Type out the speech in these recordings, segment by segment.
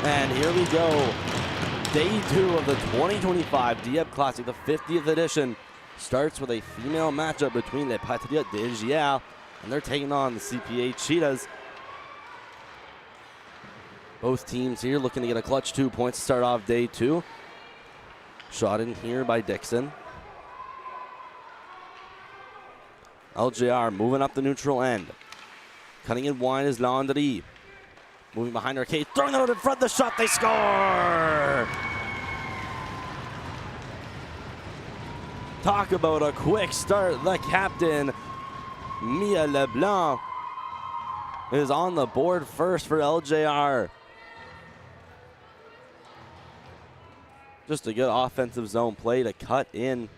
And here we go. Day 2 of the 2025 Dieppe Classic, the 50th edition, starts with a female matchup between Les Patriotes de Giel, and they're taking on the CPA Cheetahs. Both teams here looking to get a clutch 2 points to start off day 2. Shot in here by Dixon. LJR moving up the neutral end. Cutting in wide is Landry. Moving behind Arcade, throwing it out in front, the shot, they score! Talk about a quick start. The captain, Mia Leblanc, is on the board first for LJR. Just a good offensive zone play to cut in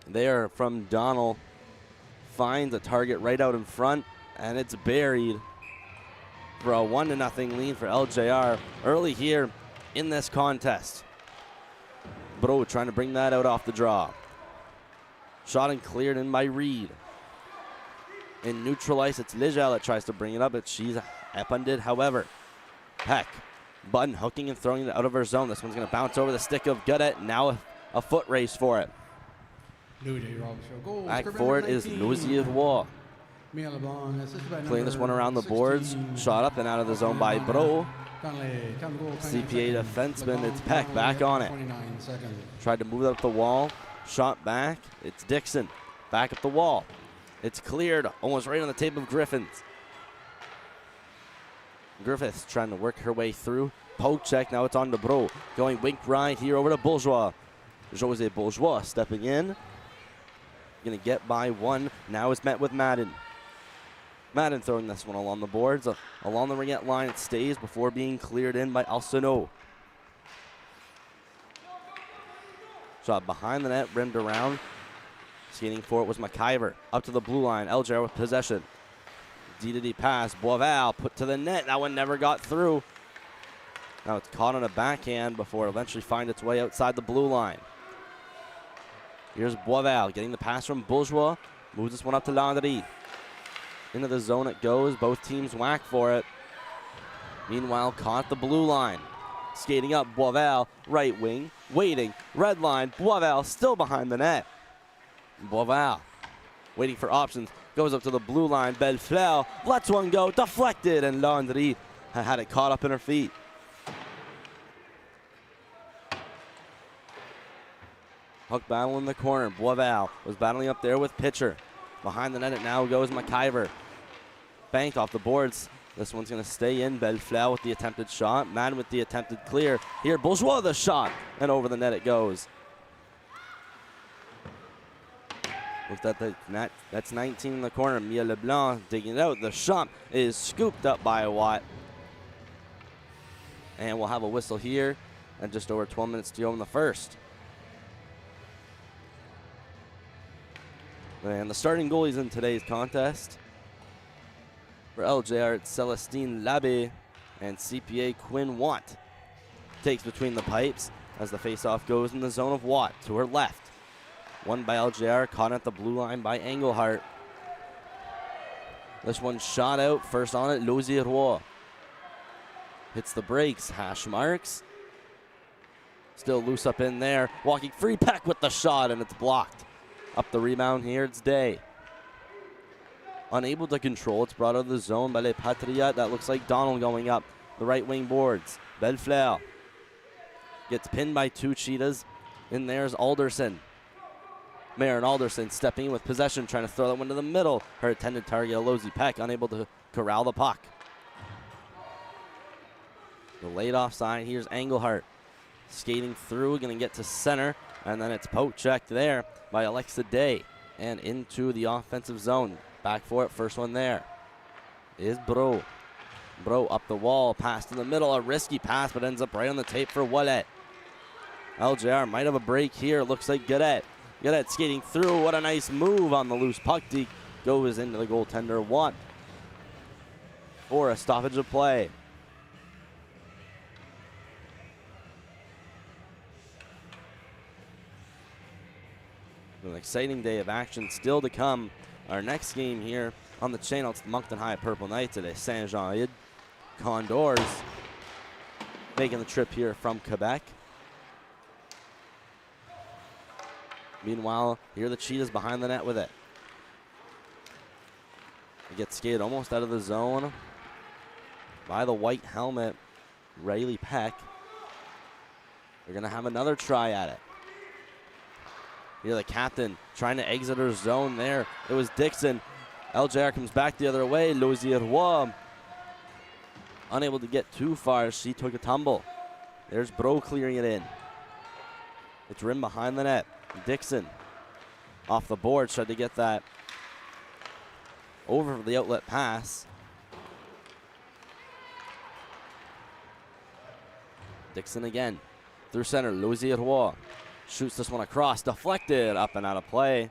there from Donald. Finds a target right out in front, and it's buried for a 1-0 lead for LJR early here in this contest. Bro trying to bring that out off the draw. Shot and cleared in by Reed. In neutral ice, it's Ligel that tries to bring it up, but she's epunded. However, Peck, Button hooking and throwing it out of her zone. This one's going to bounce over the stick of Godet. Now a foot race for it. Back forward is Louis-J-Robichaud. Playing this one around the boards. Shot up and out of the zone by Bro. CPA defenseman, it's Peck back on it. Tried to move it up the wall. Shot back. It's Dixon. Back up the wall. It's cleared almost right on the tape of Griffins. Griffiths trying to work her way through. Poke check. Now it's on to Bro. Going wink right here over to Bourgeois. Jose Bourgeois stepping in. Going to get by one. Now it's met with Madden. Madden throwing this one along the boards. Along the ringette line, it stays before being cleared in by Alcino. Shot behind the net, rimmed around. Skating for it was McIver. Up to the blue line. LJR with possession. D-to-D pass. Boisval put to the net. That one never got through. Now it's caught on a backhand before it eventually finds its way outside the blue line. Here's Boisval getting the pass from Bourgeois. Moves this one up to Landry. Into the zone it goes. Both teams whack for it. Meanwhile, caught the blue line. Skating up, Boisval, right wing, waiting, red line. Boisval still behind the net. Boisval waiting for options. Goes up to the blue line. Bellefleur lets one go. Deflected, and Landry had it caught up in her feet. Puck battle in the corner. Boisval was battling up there with Pitcher. Behind the net it now goes McIver. Banked off the boards. This one's going to stay in. Bellefleur with the attempted shot. Madden with the attempted clear. Here, Bourgeois the shot. And over the net it goes. Looked at the net. That's 19 in the corner. Mia Leblanc digging it out. The shot is scooped up by Watt. And we'll have a whistle here. And just over 12 minutes to go in the first. And the starting goalies in today's contest. For LJR, it's Celestine Labbe and CPA Quinn Watt. Takes between the pipes as the faceoff goes in the zone of Watt to her left. Won by LJR, caught at the blue line by Engelhart. This one shot out, first on it, Louis-J-Robichaud. Hits the brakes, hash marks. Still loose up in there. Walking free, Peck with the shot, and it's blocked. Up the rebound here, it's Day. Unable to control, it's brought out of the zone by Les Patriotes. That looks like Donald going up the right wing boards. Bellefleur gets pinned by two Cheetahs. In there's Alderson. Marin Alderson stepping in with possession, trying to throw that one to the middle. Her intended target, Alozie Peck, unable to corral the puck. The laid off side, here's Engelhart. Skating through, going to get to center. And then it's poke checked there by Alexa Day. And into the offensive zone. Back for it, first one there is Bro. Bro up the wall, pass in the middle, a risky pass, but ends up right on the tape for Wallet. LJR might have a break here, looks like Godet. Godet skating through, what a nice move on the loose puck. Goes into the goaltender, Watt, for a stoppage of play. An exciting day of action still to come. Our next game here on the channel, it's the Moncton High Purple Knights at Saint-Jean-Hyde Condors making the trip here from Quebec. Meanwhile, here are the Cheetahs behind the net with it. They get skated almost out of the zone by the white helmet, Riley Peck. They're going to have another try at it. Here the captain trying to exit her zone there. It was Dixon. LJR comes back the other way. Louis-J-Robichaud unable to get too far. She took a tumble. There's Bro clearing it in. It's rim behind the net. Dixon off the board, tried to get that over for the outlet pass. Dixon again through center. Louis-J-Robichaud shoots this one across, deflected, up and out of play.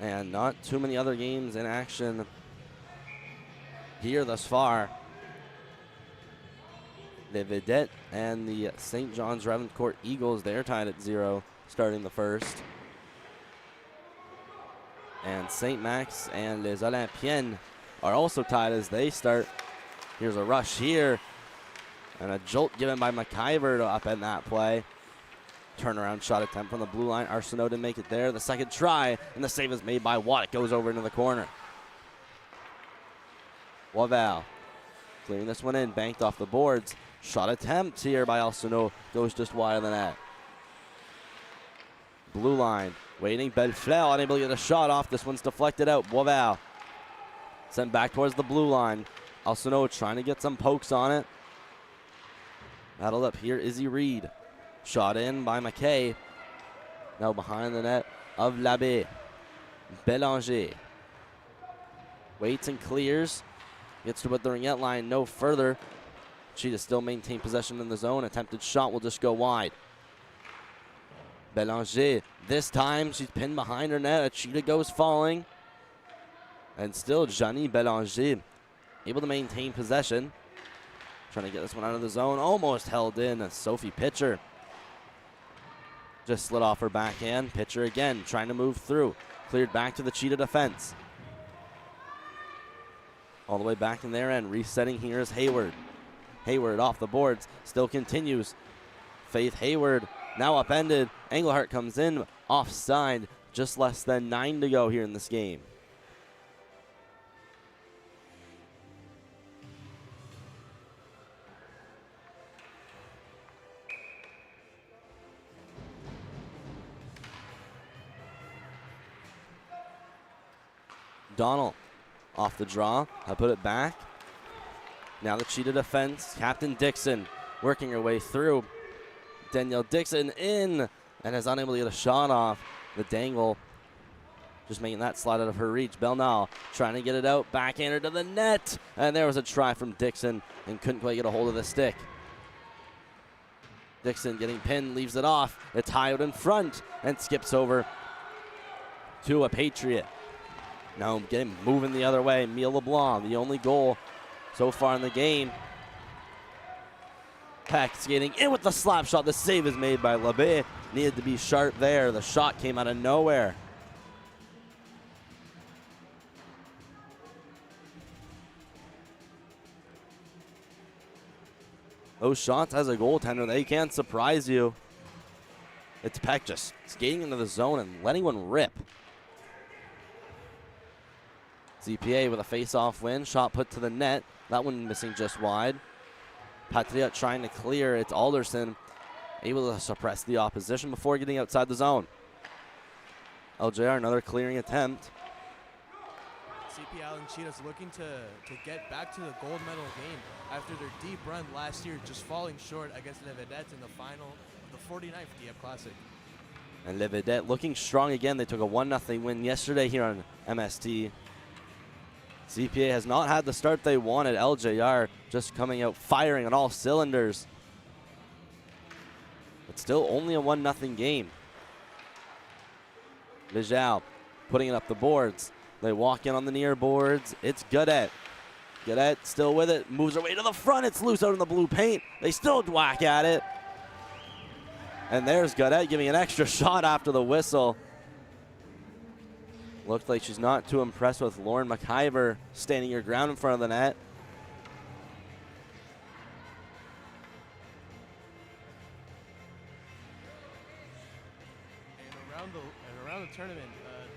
And not too many other games in action here thus far. The Vedette and the St. John's Revencourt Eagles, they're tied at 0, starting the first. And St. Max and Les Olympiennes are also tied as they start. Here's a rush here. And a jolt given by McIver to upend that play. Turnaround shot attempt from the blue line. Arsenault didn't make it there. The second try, and the save is made by Watt. It goes over into the corner. Waval clearing this one in, banked off the boards. Shot attempt here by Arsenault. Goes just wide of the net. Blue line waiting. Bellefleur unable to get a shot off. This one's deflected out. Waval sent back towards the blue line. Arsenault trying to get some pokes on it. Battled up here, Izzy Reed. Shot in by McKay. Now behind the net of Labbé. Bélanger waits and clears. Gets to put the ringette line no further. Cheetah still maintain possession in the zone. Attempted shot will just go wide. Bélanger, this time she's pinned behind her net. Cheetah goes falling. And still Johnny Bélanger able to maintain possession. Trying to get this one out of the zone. Almost held in. Sophie Pitcher just slid off her backhand. Pitcher again trying to move through. Cleared back to the Cheetah defense. All the way back in their end. Resetting here is Hayward. Hayward off the boards. Still continues. Faith Hayward now upended. Englehart comes in offside. Just less than 9 to go here in this game. Donald off the draw. I put it back. Now the Cheetah defense. Captain Dixon working her way through. Danielle Dixon in and is unable to get a shot off. The dangle just making that slide out of her reach. Belnall trying to get it out. Backhander to the net. And there was a try from Dixon and couldn't quite get a hold of the stick. Dixon getting pinned, leaves it off. It's high out in front and skips over to a Patriot. Now moving the other way. Mia LeBlanc, the only goal so far in the game. Peck skating in with the slap shot. The save is made by Labbé. Needed to be sharp there. The shot came out of nowhere. Those shots as a goaltender, they can surprise you. It's Peck just skating into the zone and letting one rip. ZPA with a face-off win. Shot put to the net. That one missing just wide. Patriot trying to clear. It's Alderson able to suppress the opposition before getting outside the zone. LJR, another clearing attempt. CPL and Cheetahs looking to get back to the gold medal game after their deep run last year, just falling short against Les Vedettes in the final of the 49th Dieppe Classic. And Les Vedettes looking strong again. They took a 1-0 win yesterday here on MST. CPA has not had the start they wanted. LJR just coming out firing on all cylinders. But still only a 1-0 game. Lejeal putting it up the boards. They walk in on the near boards. It's Godet. Godet still with it. Moves her way to the front. It's loose out in the blue paint. They still whack at it. 2-0 And there's Godet giving an extra shot after the whistle. Looked like she's not too impressed with Lauren McIver standing her ground in front of the net. And around the tournament,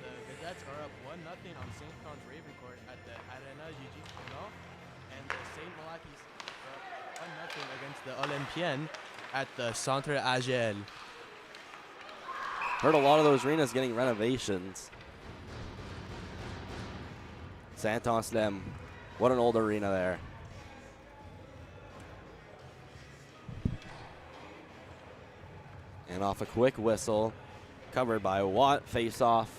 the Vedettes are up 1-0 on St. John's Raven Court at the Arena Gigi, and the St. Malakis are up 1-0 against the Olympienne at the Centre AGL. Heard a lot of those arenas getting renovations. Saint-Anselme, what an old arena there. And off a quick whistle, covered by Watt, face-off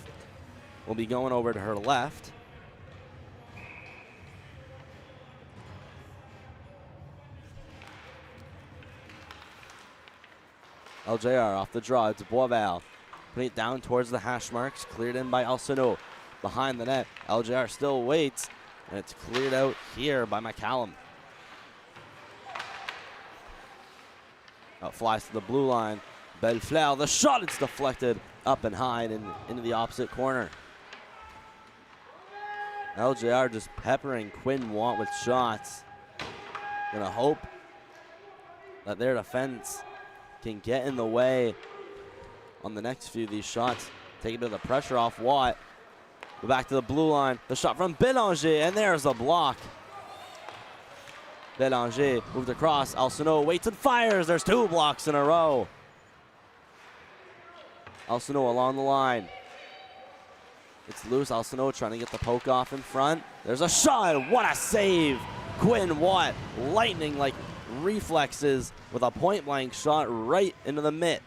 will be going over to her left. LJR off the draw, it's Boisval. Putting it down towards the hash marks, cleared in by Alcino. Behind the net, LJR still waits, and it's cleared out here by McCallum. Out flies to the blue line. Bellefleur, the shot, it's deflected up and high and into the opposite corner. LJR just peppering Quinn Watt with shots. Gonna hope that their defense can get in the way on the next few of these shots. Take a bit of the pressure off Watt. Go back to the blue line. The shot from Bélanger, and there's the block. Bélanger moved across. Alcino waits and fires. There's 2 blocks in a row. Alcino along the line. It's loose. Alcino trying to get the poke off in front. There's a shot. What a save. Quinn Watt, lightning like reflexes with a point blank shot right into the mitt.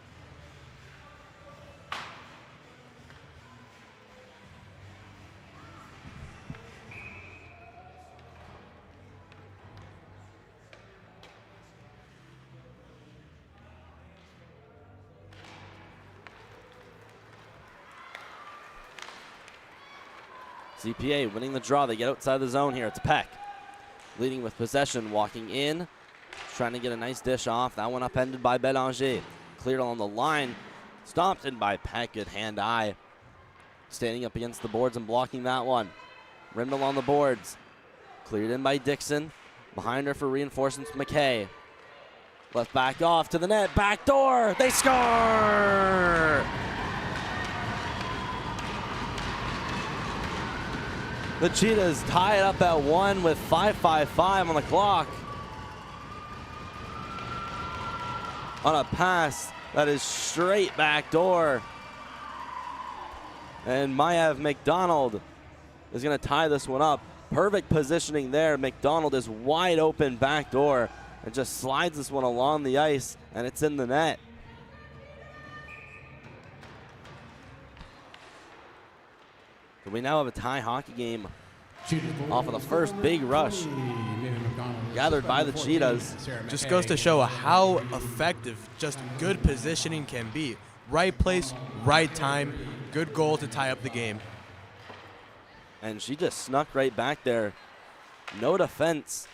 CPA winning the draw. They get outside the zone here. It's Peck leading with possession, walking in, trying to get a nice dish off. That one upended by Bélanger. Cleared on the line, stopped in by Peck. Good hand-eye. Standing up against the boards and blocking that one. Rimmed along the boards. Cleared in by Dixon. Behind her for reinforcements, McKay. Left back off to the net. Back door. They score! The Cheetahs tie it up at 1 with 5:55 on the clock. On a pass that is straight back door. And Maiev McDonald is going to tie this one up. Perfect positioning there. McDonald is wide open back door and just slides this one along the ice, and it's in the net. So we now have a tie hockey game off of the first big rush gathered by the Cheetahs. Just goes to show how effective just good positioning can be. Right place, right time, good goal to tie up the game. And she just snuck right back there. No defense.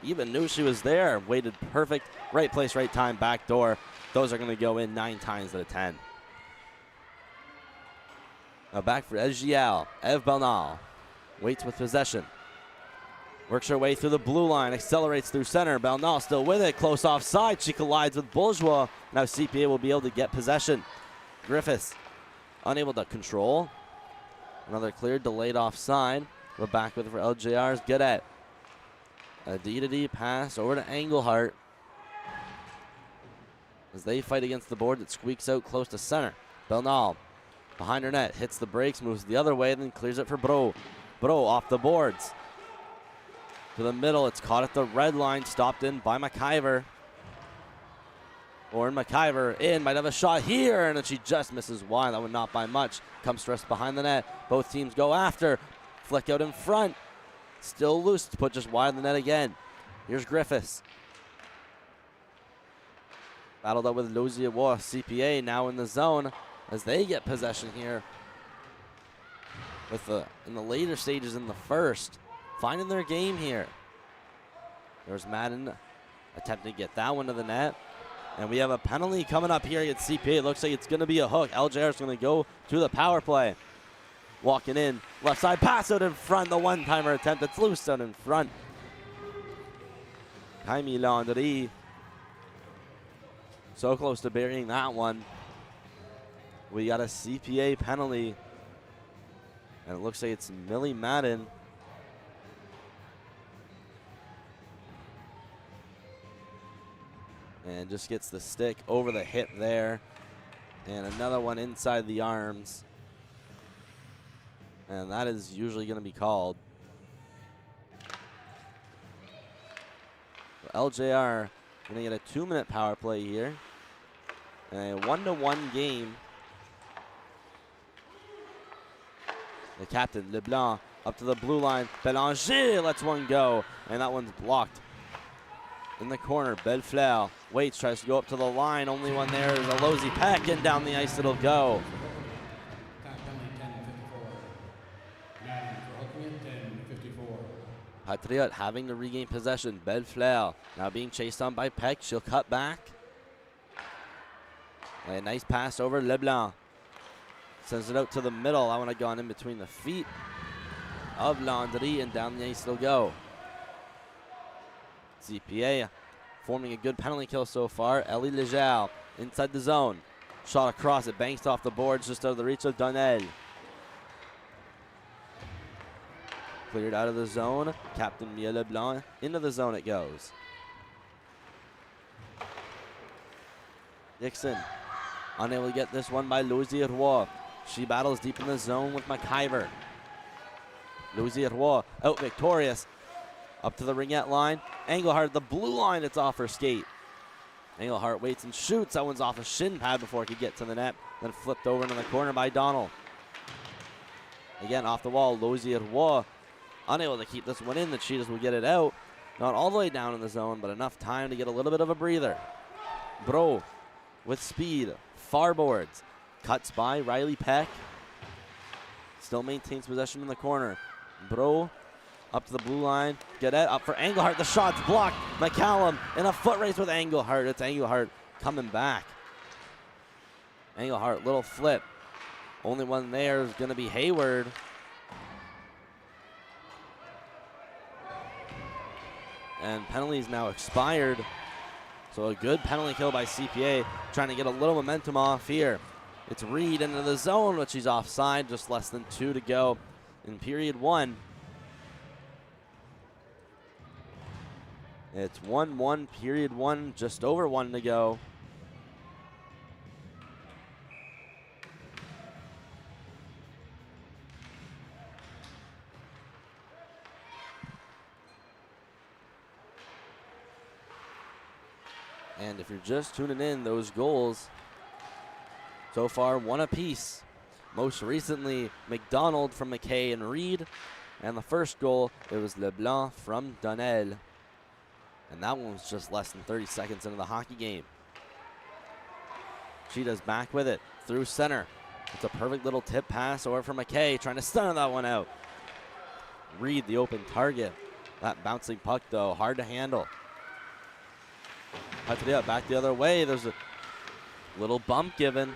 Even knew she was there. Waited perfect. Right place, right time, back door. Those are going to go in 9 times out of 10. Now back for SGL. Eve Bernal waits with possession. Works her way through the blue line. Accelerates through center. Bernal still with it. Close offside. She collides with Bourgeois. Now CPA will be able to get possession. Griffiths unable to control. Another cleared, delayed offside. We're back with it for LJR's Godet. A D-to-D pass over to Engelhart. As they fight against the board, it squeaks out close to center. Bernal behind her net, hits the brakes, moves the other way, then clears it for Bro. Bro off the boards. To the middle, it's caught at the red line, stopped in by McIver. Lauren McIver in, might have a shot here, and then she just misses wide. That one not by much. Comes to rest behind the net. Both teams go after. Flick out in front. Still loose to put just wide of the net again. Here's Griffiths. Battled up with Louis-J-Robichaud. CPA now in the zone as they get possession here. With in the later stages in the first. Finding their game here. There's Madden attempting to get that one to the net. And we have a penalty coming up here against CPA. It looks like it's going to be a hook. LJR is going to go to the power play. Walking in, left side pass out in front. The one-timer attempt. It's loose out in front. Jaime Landry. So close to burying that one. We got a CPA penalty. And it looks like it's Millie Madden. And just gets the stick over the hip there. And another one inside the arms. And that is usually going to be called. LJR going to get a 2-minute power play here. And a 1-1 game. The captain, Leblanc, up to the blue line. Belanger lets one go. And that one's blocked. In the corner, Bellefleur waits, tries to go up to the line. Only one there is a Alozi Peck, and down the ice it'll go. Patriot having to regain possession. Bellefleur now being chased on by Peck. She'll cut back. A nice pass over Leblanc. Sends it out to the middle. That one had gone in between the feet of Landry, and down the ice it'll go. CPA forming a good penalty kill so far. Ellie Leger inside the zone. Shot across, it banks off the boards just out of the reach of Donnell. Cleared out of the zone. Captain Mia Leblanc into the zone it goes. Dixon unable to get this one by Louis-J-Robichaud. She battles deep in the zone with McIver. Louis-J-Robichaud out victorious. Up to the ringette line. Engelhardt, the blue line, it's off her skate. Engelhardt waits and shoots. That one's off a shin pad before it could get to the net. Then flipped over into the corner by Donald. Again, off the wall, Louis-J-Robichaud unable to keep this one in. The Cheetahs will get it out. Not all the way down in the zone, but enough time to get a little bit of a breather. Bro with speed. Far boards. Cuts by Riley Peck. Still maintains possession in the corner. Bro up to the blue line. Gadet up for Engelhardt. The shot's blocked. McCallum in a foot race with Engelhardt. It's Engelhardt coming back. Engelhardt, little flip. Only one there is going to be Hayward. And penalties now expired. So a good penalty kill by CPA. Trying to get a little momentum off here. It's Reed into the zone, but she's offside. Just less than 2 to go in period 1. It's 1-1, period 1, just over 1 to go. And if you're just tuning in, those goals so far 1 apiece. Most recently, McDonald from McKay and Reed. And the first goal, it was Leblanc from Donnell. And that one was just less than 30 seconds into the hockey game. Cheetah's back with it through center. It's a perfect little tip pass over from McKay, trying to center that one out. Reed, the open target. That bouncing puck, though, hard to handle. Patriot back the other way. There's a little bump given.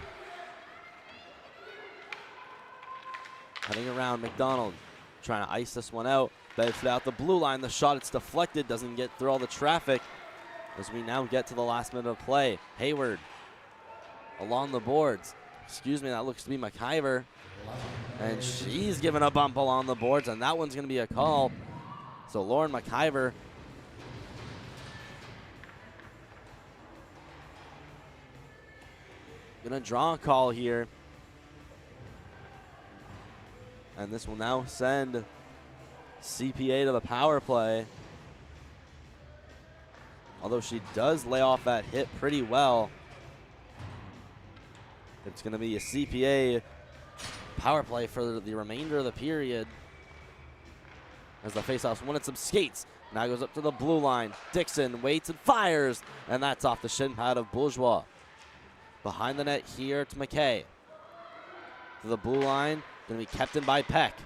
Heading around, McDonald trying to ice this one out. Bellefleur out the blue line. The shot, it's deflected. Doesn't get through all the traffic as we now get to the last minute of play. Hayward along the boards. Excuse me, that looks to be McIver. And she's giving a bump along the boards, and that one's going to be a call. So Lauren McIver going to draw a call here. And this will now send CPA to the power play. Although she does lay off that hit pretty well. It's going to be a CPA power play for the remainder of the period. As the faceoff's winning some skates. Now goes up to the blue line. Dixon waits and fires. And that's off the shin pad of Bourgeois. Behind the net here, it's McKay. To the blue line. Going to be kept in by Peck.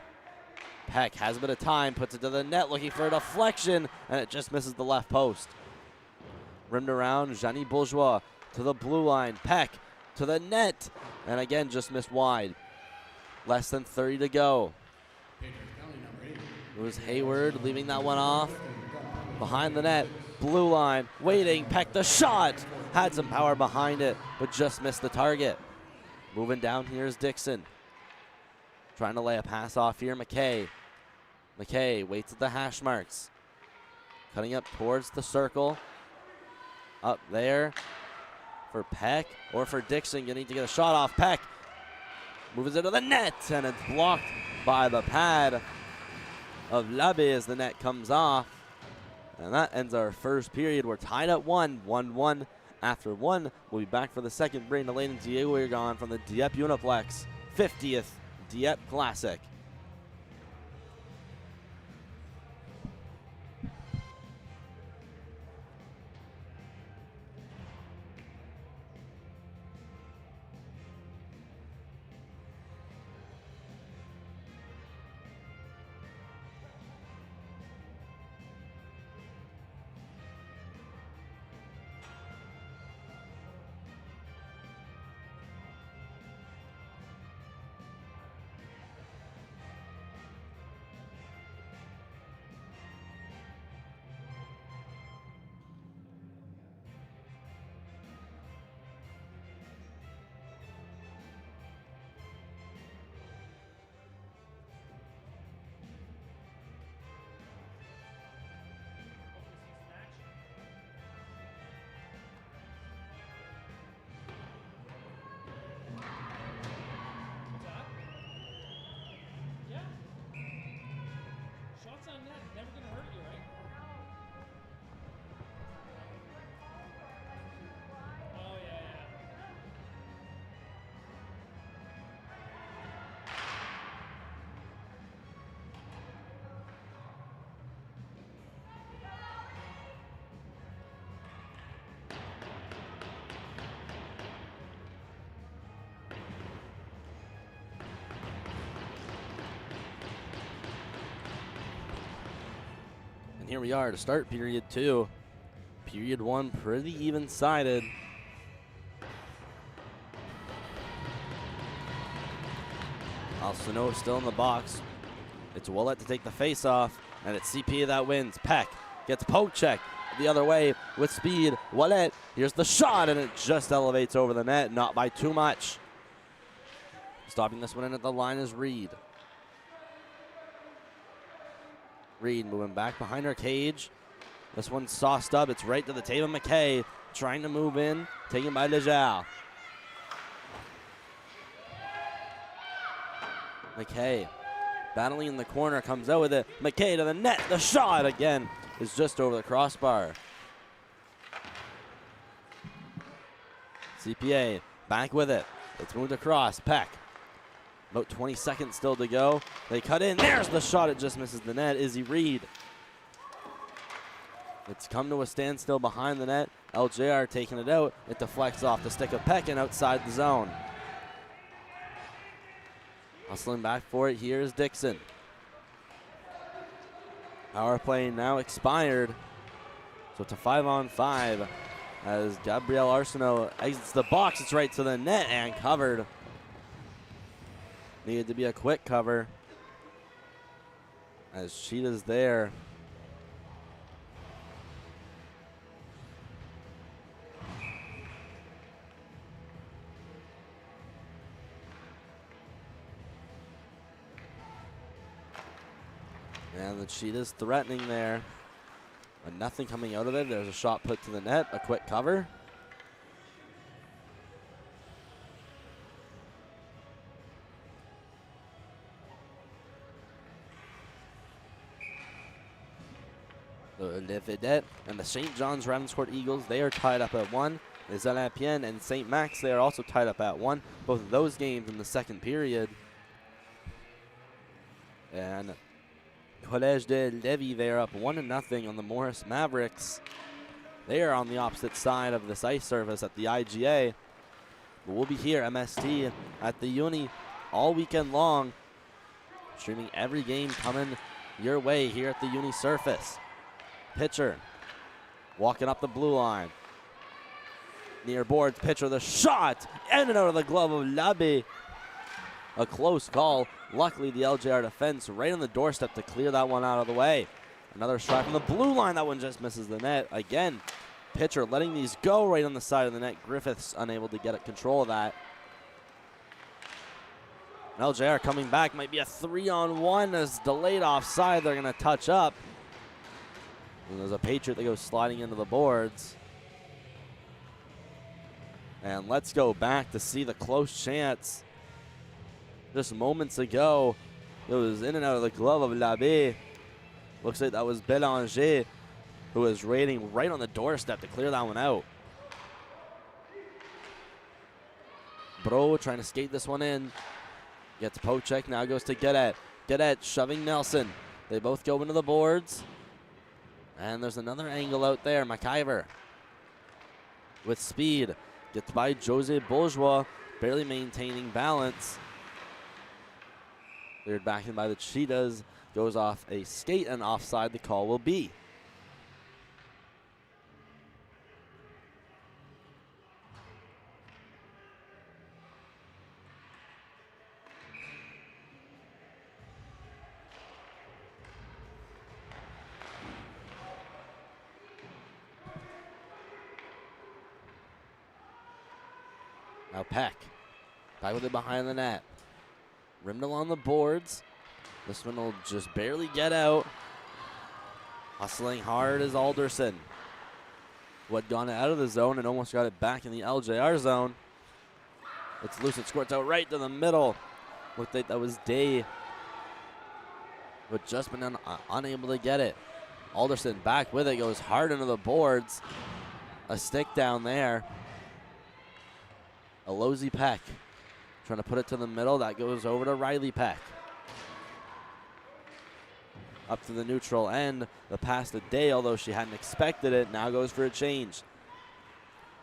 Peck has a bit of time, puts it to the net, looking for a deflection, and it just misses the left post. Rimmed around, Jeannie Bourgeois to the blue line. Peck to the net. And again, just missed wide. Less than 30 to go. It was Hayward leaving that one off. Behind the net, blue line, waiting, Peck the shot. Had some power behind it, but just missed the target. Moving down here is Dixon. Trying to lay a pass off here, McKay. McKay waits at the hash marks. Cutting up towards the circle. Up there for Peck or for Dixon. Gonna need to get a shot off. Peck moves it to the net, and it's blocked by the pad of Labe as the net comes off. And that ends our first period. We're tied at 1-1 after one. We'll be back for the second. Brandon Lane and Diego Wirgon from the Dieppe Uniplex 50th Dieppe Classic. Here we are to start period two. Period one pretty even-sided. Alcino still in the box. It's Willett to take the face-off, and it's CP that wins. Peck gets poke check the other way with speed. Willett, here's the shot, and it just elevates over the net, not by too much. Stopping this one in at the line is Reed. Reed moving back behind her cage. This one's sauced up. It's right to the table. McKay trying to move in. Taken by Lejeune. McKay battling in the corner. Comes out with it. McKay to the net. The shot again is just over the crossbar. CPA back with it. It's moved across. Peck. About 20 seconds still to go. They cut in. There's the shot. It just misses the net. Izzy Reed. It's come to a standstill behind the net. LJR taking it out. It deflects off the stick of Peck and outside the zone. Hustling back for it. Here is Dixon. Power play now expired. So it's a 5-on-5 as Gabriel Arsenault exits the box. It's right to the net and covered. Needed to be a quick cover as Cheetah's there. And the Cheetah's threatening there. But nothing coming out of it. There's a shot put to the net, a quick cover. Le Vedette and the St. John's Ravenscourt Eagles, they are tied up at 1. Les Olympiennes and St. Max, they are also tied up at 1. Both of those games in the second period. And Collège de Lévis, they are up 1-0 on the Morris Mavericks. They are on the opposite side of this ice surface at the IGA. But we'll be here, MST, at the Uni all weekend long. Streaming every game coming your way here at the Uni surface. Pitcher walking up the blue line. near boards. Pitcher the shot. In and out of the glove of Labe. A close call. Luckily, the LJR defense right on the doorstep to clear that one out of the way. Another strike from the blue line. That one just misses the net. Again, pitcher letting these go right on the side of the net. Griffiths unable to get control of that. LJR coming back. Might be a 3-on-1 as delayed offside. They're going to touch up. And there's a Patriot that goes sliding into the boards. And let's go back to see the close chance. Just moments ago, it was in and out of the glove of Labe. Looks like that was Bélanger, who was waiting right on the doorstep to clear that one out. Bro trying to skate this one in. Gets Pocek, now goes to Guedet. Guedet shoving Nelson. They both go into the boards. And there's another angle out there. McIver with speed. Gets by Jose Bourgeois, barely maintaining balance. Cleared back in by the Cheetahs. Goes off a skate and offside. The call will be. Now Peck. Back with it behind the net. Rimmed along the boards. This one will just barely get out. Hustling hard is Alderson. Who had gone out of the zone and almost got it back in the LJR zone. It's loose. It squirts out right to the middle. Looked like that was Day. But just been unable to get it. Alderson back with it. Goes hard into the boards. A stick down there. Alozi Peck trying to put it to the middle. That goes over to Riley Peck. Up to the neutral end. The pass to Day, although she hadn't expected it. Now goes for a change.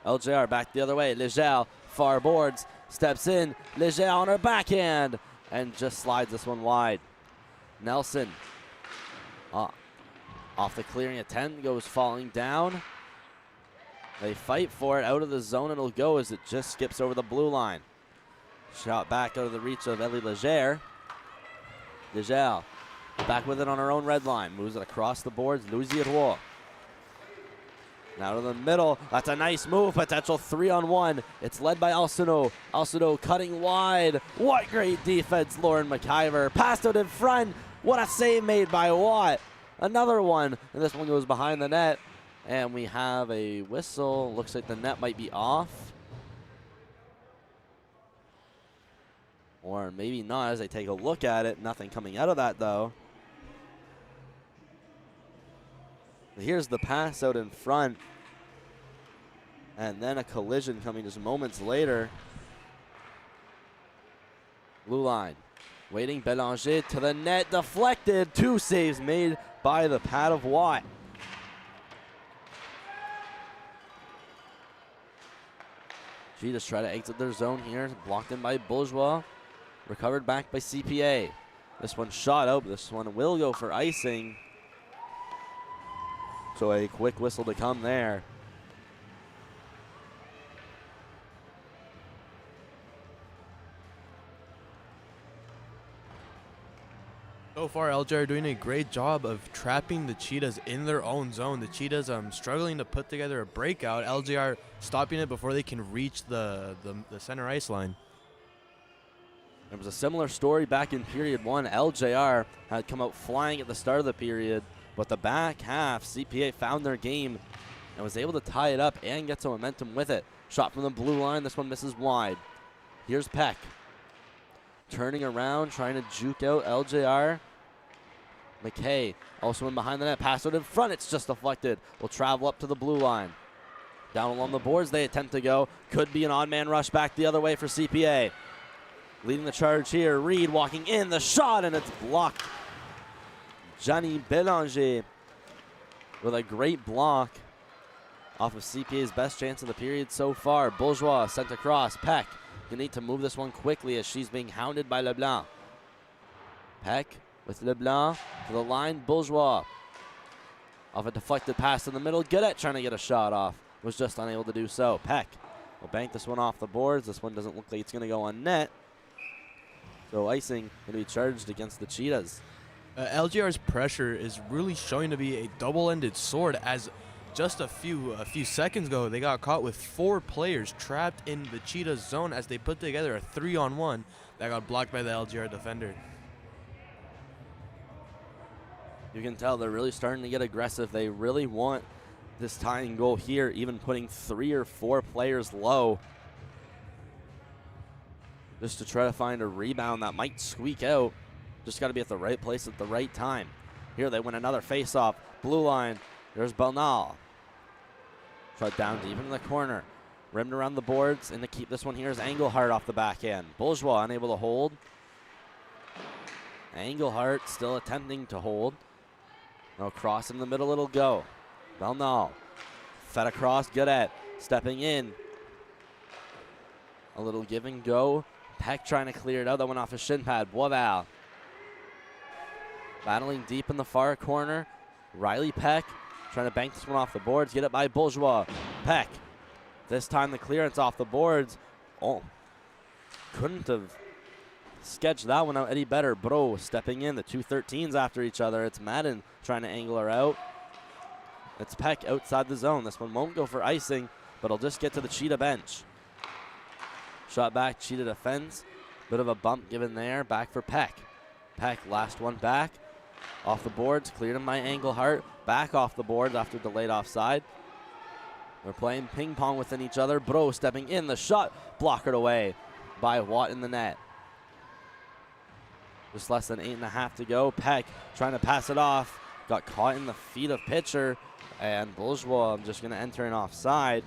LJR back the other way. Legel, far boards, steps in. Legel on her backhand and just slides this one wide. Nelson off the clearing attempt, goes falling down. They fight for it. Out of the zone it'll go as it just skips over the blue line. Shot back out of the reach of Ellie Leger. Legel back with it on her own red line. Moves it across the boards. Louis-J-Robichaud. Now to the middle. That's a nice move. Potential 3-on-1. It's led by Alcino. Alcino cutting wide. What great defense, Lauren McIver. Passed out in front. What a save made by Watt. Another one. And this one goes behind the net. And we have a whistle. Looks like the net might be off. Or maybe not as they take a look at it. Nothing coming out of that, though. Here's the pass out in front. And then a collision coming just moments later. Blue line. Waiting, Bélanger to the net. Deflected. 2 saves made by the pad of Watt. She just try to exit their zone here. Blocked in by Bourgeois. Recovered back by CPA. This one shot out. This one will go for icing. So a quick whistle to come there. So far, LJ are doing a great job of trapping the Cheetahs in their own zone. The Cheetahs struggling to put together a breakout. LJR stopping it before they can reach the center ice line. There was a similar story back in period 1. LJR had come out flying at the start of the period, but the back half, CPA found their game and was able to tie it up and get some momentum with it. Shot from the blue line. This one misses wide. Here's Peck. Turning around, trying to juke out LJR. McKay also in behind the net. Pass out in front. It's just deflected. Will travel up to the blue line. Down along the boards they attempt to go. Could be an odd man rush back the other way for CPA. Leading the charge here. Reed walking in. The shot, and it's blocked. Johnny Bélanger with a great block off of CPA's best chance of the period so far. Bourgeois sent across. Peck. You need to move this one quickly as she's being hounded by Leblanc. Peck with Leblanc to the line. Bourgeois off a deflected pass in the middle. Guedet trying to get a shot off. Was just unable to do so. Peck We'll bank this one off the boards. This one doesn't look like it's going to go on net. So icing going to be charged against the Cheetahs. LGR's pressure is really showing to be a double-ended sword, as just a few seconds ago they got caught with 4 players trapped in the Cheetahs zone as they put together a 3-on-1 that got blocked by the LGR defender. You can tell they're really starting to get aggressive. They really want this tying goal here, even putting 3 or 4 players low just to try to find a rebound that might squeak out. Just got to be at the right place at the right time. Here they win another face-off. Blue line. There's Bernal. Shot down deep into the corner. Rimmed around the boards, and to keep this one here is Engelhardt off the back end. Bourgeois unable to hold. Engelhardt still attempting to hold. No cross in the middle, it'll go. Bernal. Fed across, Godet. Stepping in. A little give and go. Peck trying to clear it out. That went off his shin pad. Boisval. Battling deep in the far corner. Riley Peck trying to bank this one off the boards. Get it by Bourgeois. Peck. This time the clearance off the boards. Oh, couldn't have sketched that one out any better. Bro stepping in. The 2 13s after each other. It's Madden trying to angle her out. It's Peck outside the zone. This one won't go for icing, but it'll just get to the Cheetah bench. Shot back, Cheetah defends. Bit of a bump given there. Back for Peck. Peck, last one back. Off the boards, cleared him by Engelhardt. Back off the boards after delayed offside. They're playing ping pong within each other. Bro stepping in, the shot blockered away by Watt in the net. Just less than 8.5 to go. Peck trying to pass it off. Got caught in the feet of pitcher. And Bourgeois just going to enter an offside.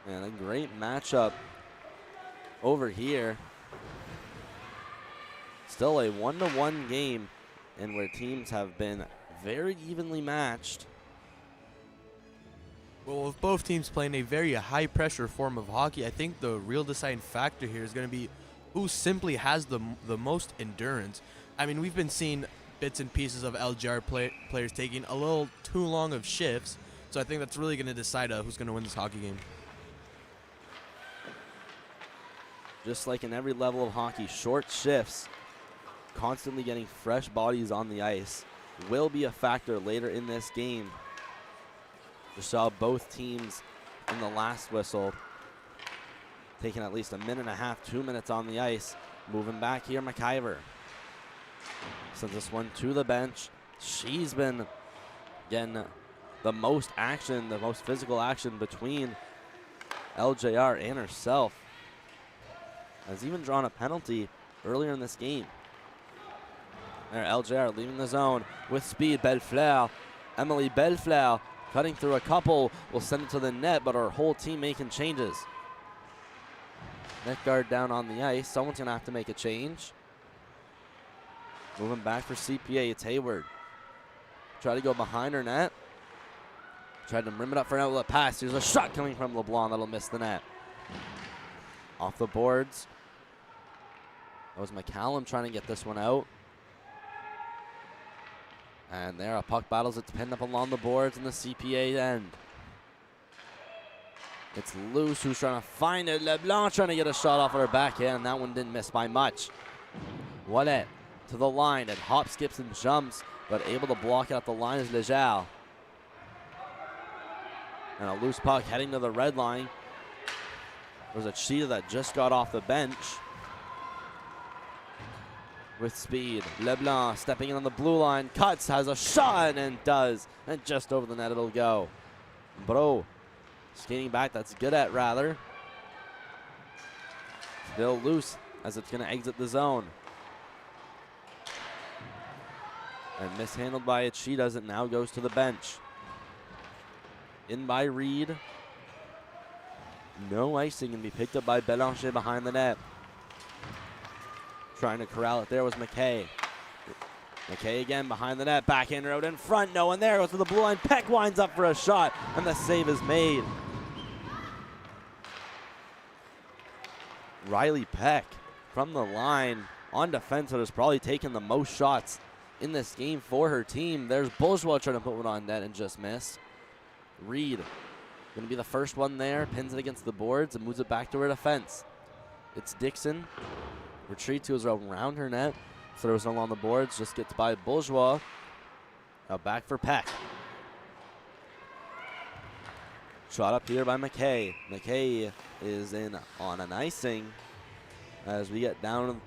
And a great matchup over here. Still a 1-1 game, and where teams have been very evenly matched. Well, with both teams playing a very high-pressure form of hockey, I think the real deciding factor here is going to be who simply has the most endurance. I mean, we've been seeing bits and pieces of LGR players taking a little too long of shifts, so I think that's really going to decide who's going to win this hockey game. Just like in every level of hockey, short shifts, constantly getting fresh bodies on the ice will be a factor later in this game. We saw both teams in the last whistle taking at least 1.5 minutes, 2 minutes on the ice. Moving back here, McIver sends this one to the bench. She's been getting the most action, the most physical action between LJR and herself. Has even drawn a penalty earlier in this game. There, LJR leaving the zone with speed. Bellefleur, Emily Bellefleur cutting through a couple, will send it to the net, but our whole team making changes. Net guard down on the ice. Someone's gonna have to make a change. Moving back for CPA, it's Hayward. Try to go behind her net. Tried to rim it up for an outlet pass. There's a shot coming from LeBlanc that'll miss the net. Off the boards. That was McCallum trying to get this one out. And there, a puck battles. It's pinned up along the boards in the CPA end. It's Luce who's trying to find it. LeBlanc trying to get a shot off of her backhand, and that one didn't miss by much. Wallet to the line. It hops, skips, and jumps, but able to block out the line is Legal. And a loose puck heading to the red line. There's a Cheetah that just got off the bench. With speed, LeBlanc stepping in on the blue line, cuts, has a shot, and does. And just over the net it'll go. Bro, skating back, that's good at rather. Still loose as it's gonna exit the zone. And mishandled by a Cheetah as it now goes to the bench. In by Reed. No icing, and be picked up by Belanger behind the net. Trying to corral it there was McKay. McKay again behind the net, backhander out in front, no one there, goes to the blue line, Peck winds up for a shot, and the save is made. Riley Peck from the line on defense that has probably taken the most shots in this game for her team. There's Bourgeois trying to put one on net and just missed. Reed going to be the first one there, pins it against the boards and moves it back to her defense. It's Dixon, retreats, goes around her net, throws it along the boards, just gets by Bourgeois. Now back for Peck. Shot up here by McKay. McKay is in on an icing as we get down,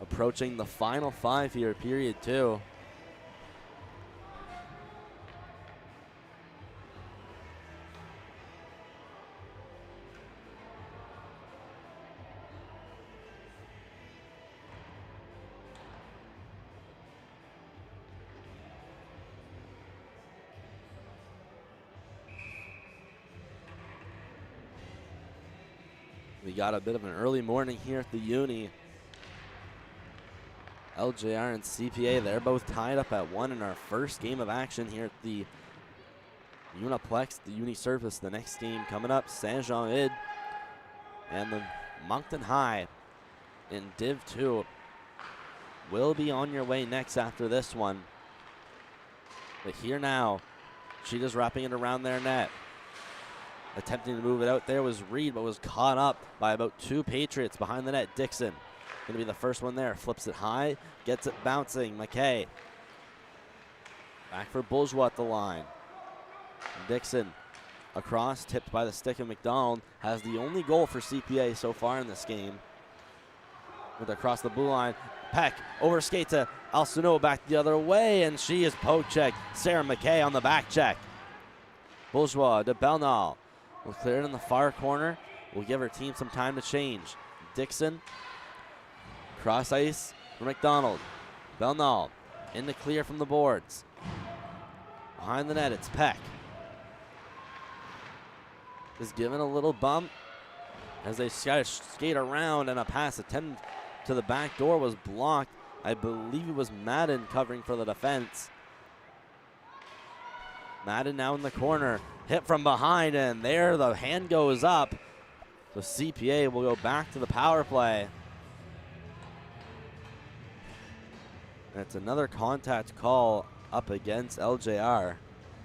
approaching the final 5 here, period 2. We got a bit of an early morning here at the Uni. LJR and CPA, they're both tied up at 1 in our first game of action here at the Uniplex, the Uni Surface. The next game coming up, Saint-Jean-Id and the Moncton High in Div 2 will be on your way next after this one. But here now, she just wrapping it around their net. Attempting to move it out there was Reed, but was caught up by about 2 Patriots behind the net. Dixon going to be the first one there. Flips it high, gets it bouncing. McKay back for Bourgeois at the line. Dixon across, tipped by the stick of McDonald. Has the only goal for CPA so far in this game. With across the blue line. Peck over skate to Alsuno, back the other way, and she is poke checked. Sarah McKay on the back check. Bourgeois to Belnall. Will clear it in the far corner. Will give her team some time to change. Dixon, cross ice for McDonald. Belnall in the clear from the boards. Behind the net, it's Peck. Is given a little bump as they skate around, and a pass attempt to the back door was blocked. I believe it was Madden covering for the defense. Madden now in the corner. Hit from behind, and there the hand goes up. So CPA will go back to the power play. And it's another contact call up against LJR.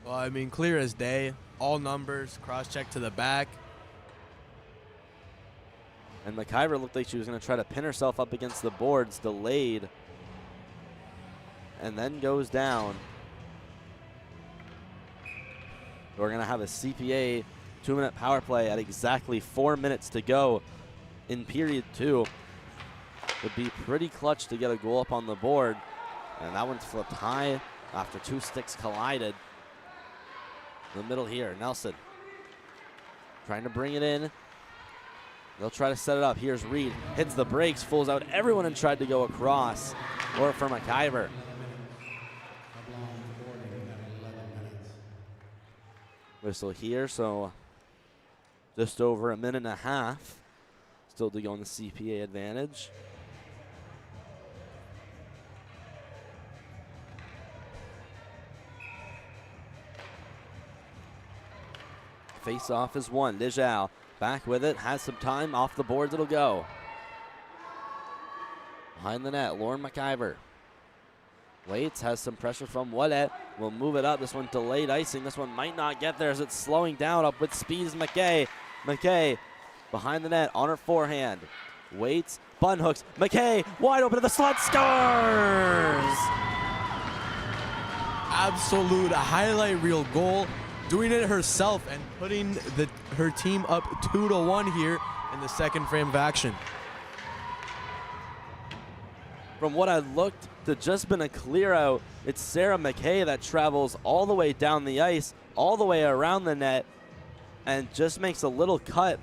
Well, I mean, clear as day. All numbers, cross-check to the back. And McIver looked like she was going to try to pin herself up against the boards, delayed, and then goes down. We're going to have a CPA 2-minute power play at exactly 4 minutes to go in period 2. Would be pretty clutch to get a goal up on the board. And that one's flipped high after 2 sticks collided. In the middle here, Nelson trying to bring it in. They'll try to set it up. Here's Reed, hits the brakes, fools out everyone and tried to go across. Or for McIver. Whistle here, so just over a minute and a half. Still to go on the CPA advantage. Face-off is won. Dijal back with it, has some time, off the boards it'll go. Behind the net, Lauren McIver. Waits, has some pressure from Wallet, will move it up. This one delayed icing. This one might not get there as it's slowing down. Up with speed is McKay. McKay behind the net on her forehand. Waits, bun hooks. McKay wide open to the slot, scores! Absolute highlight reel goal. Doing it herself and putting her team up 2-1 here in the second frame of action. From what I looked to just been a clear out, it's Sarah McKay that travels all the way down the ice, all the way around the net, and just makes a little cut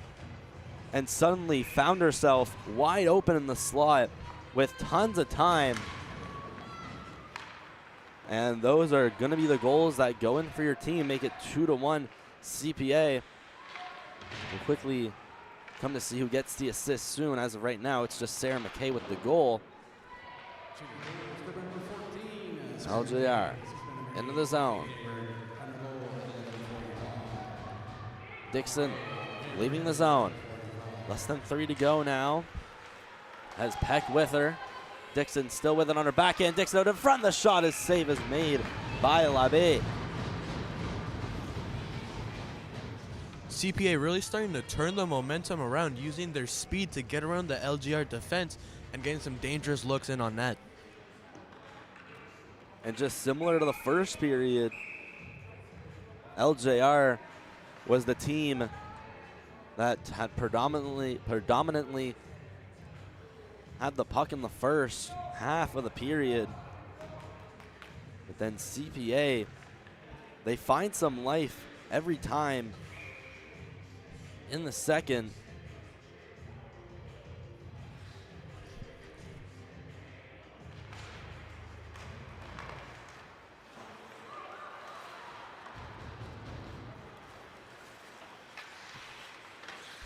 and suddenly found herself wide open in the slot with tons of time. And those are going to be the goals that go in for your team, make it 2-1 CPA. We'll quickly come to see who gets the assist soon. As of right now, it's just Sarah McKay with the goal. LJR into the zone. Dixon leaving the zone. Less than 3 to go now. Has Peck with her. Dixon still with it on her backhand. Dixon out in front. The shot is save is made by Labbé. CPA really starting to turn the momentum around, using their speed to get around the LGR defense and getting some dangerous looks in on net. And just similar to the first period, LJR was the team that had predominantly had the puck in the first half of the period. But then CPA, they find some life every time in the second.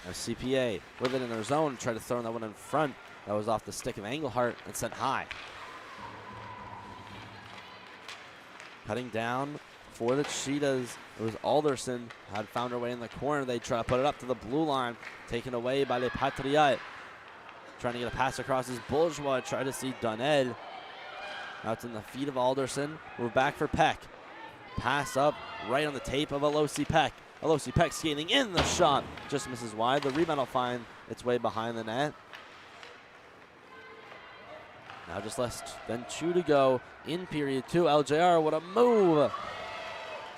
Now CPA with it in their zone, tried to throw that one in front. That was off the stick of Engelhart and sent high. Cutting down for the Cheetahs, it was Alderson, had found her way in the corner. They try to put it up to the blue line, taken away by Les Patriotes. Trying to get a pass across his Bourgeois, try to see Donnell. Now it's in the feet of Alderson. Move back for Peck. Pass up right on the tape of Alosi Peck. Alosi Peck skating in the shot, just misses wide. The rebound will find its way behind the net. Now just less than 2 to go in period 2. LJR, what a move.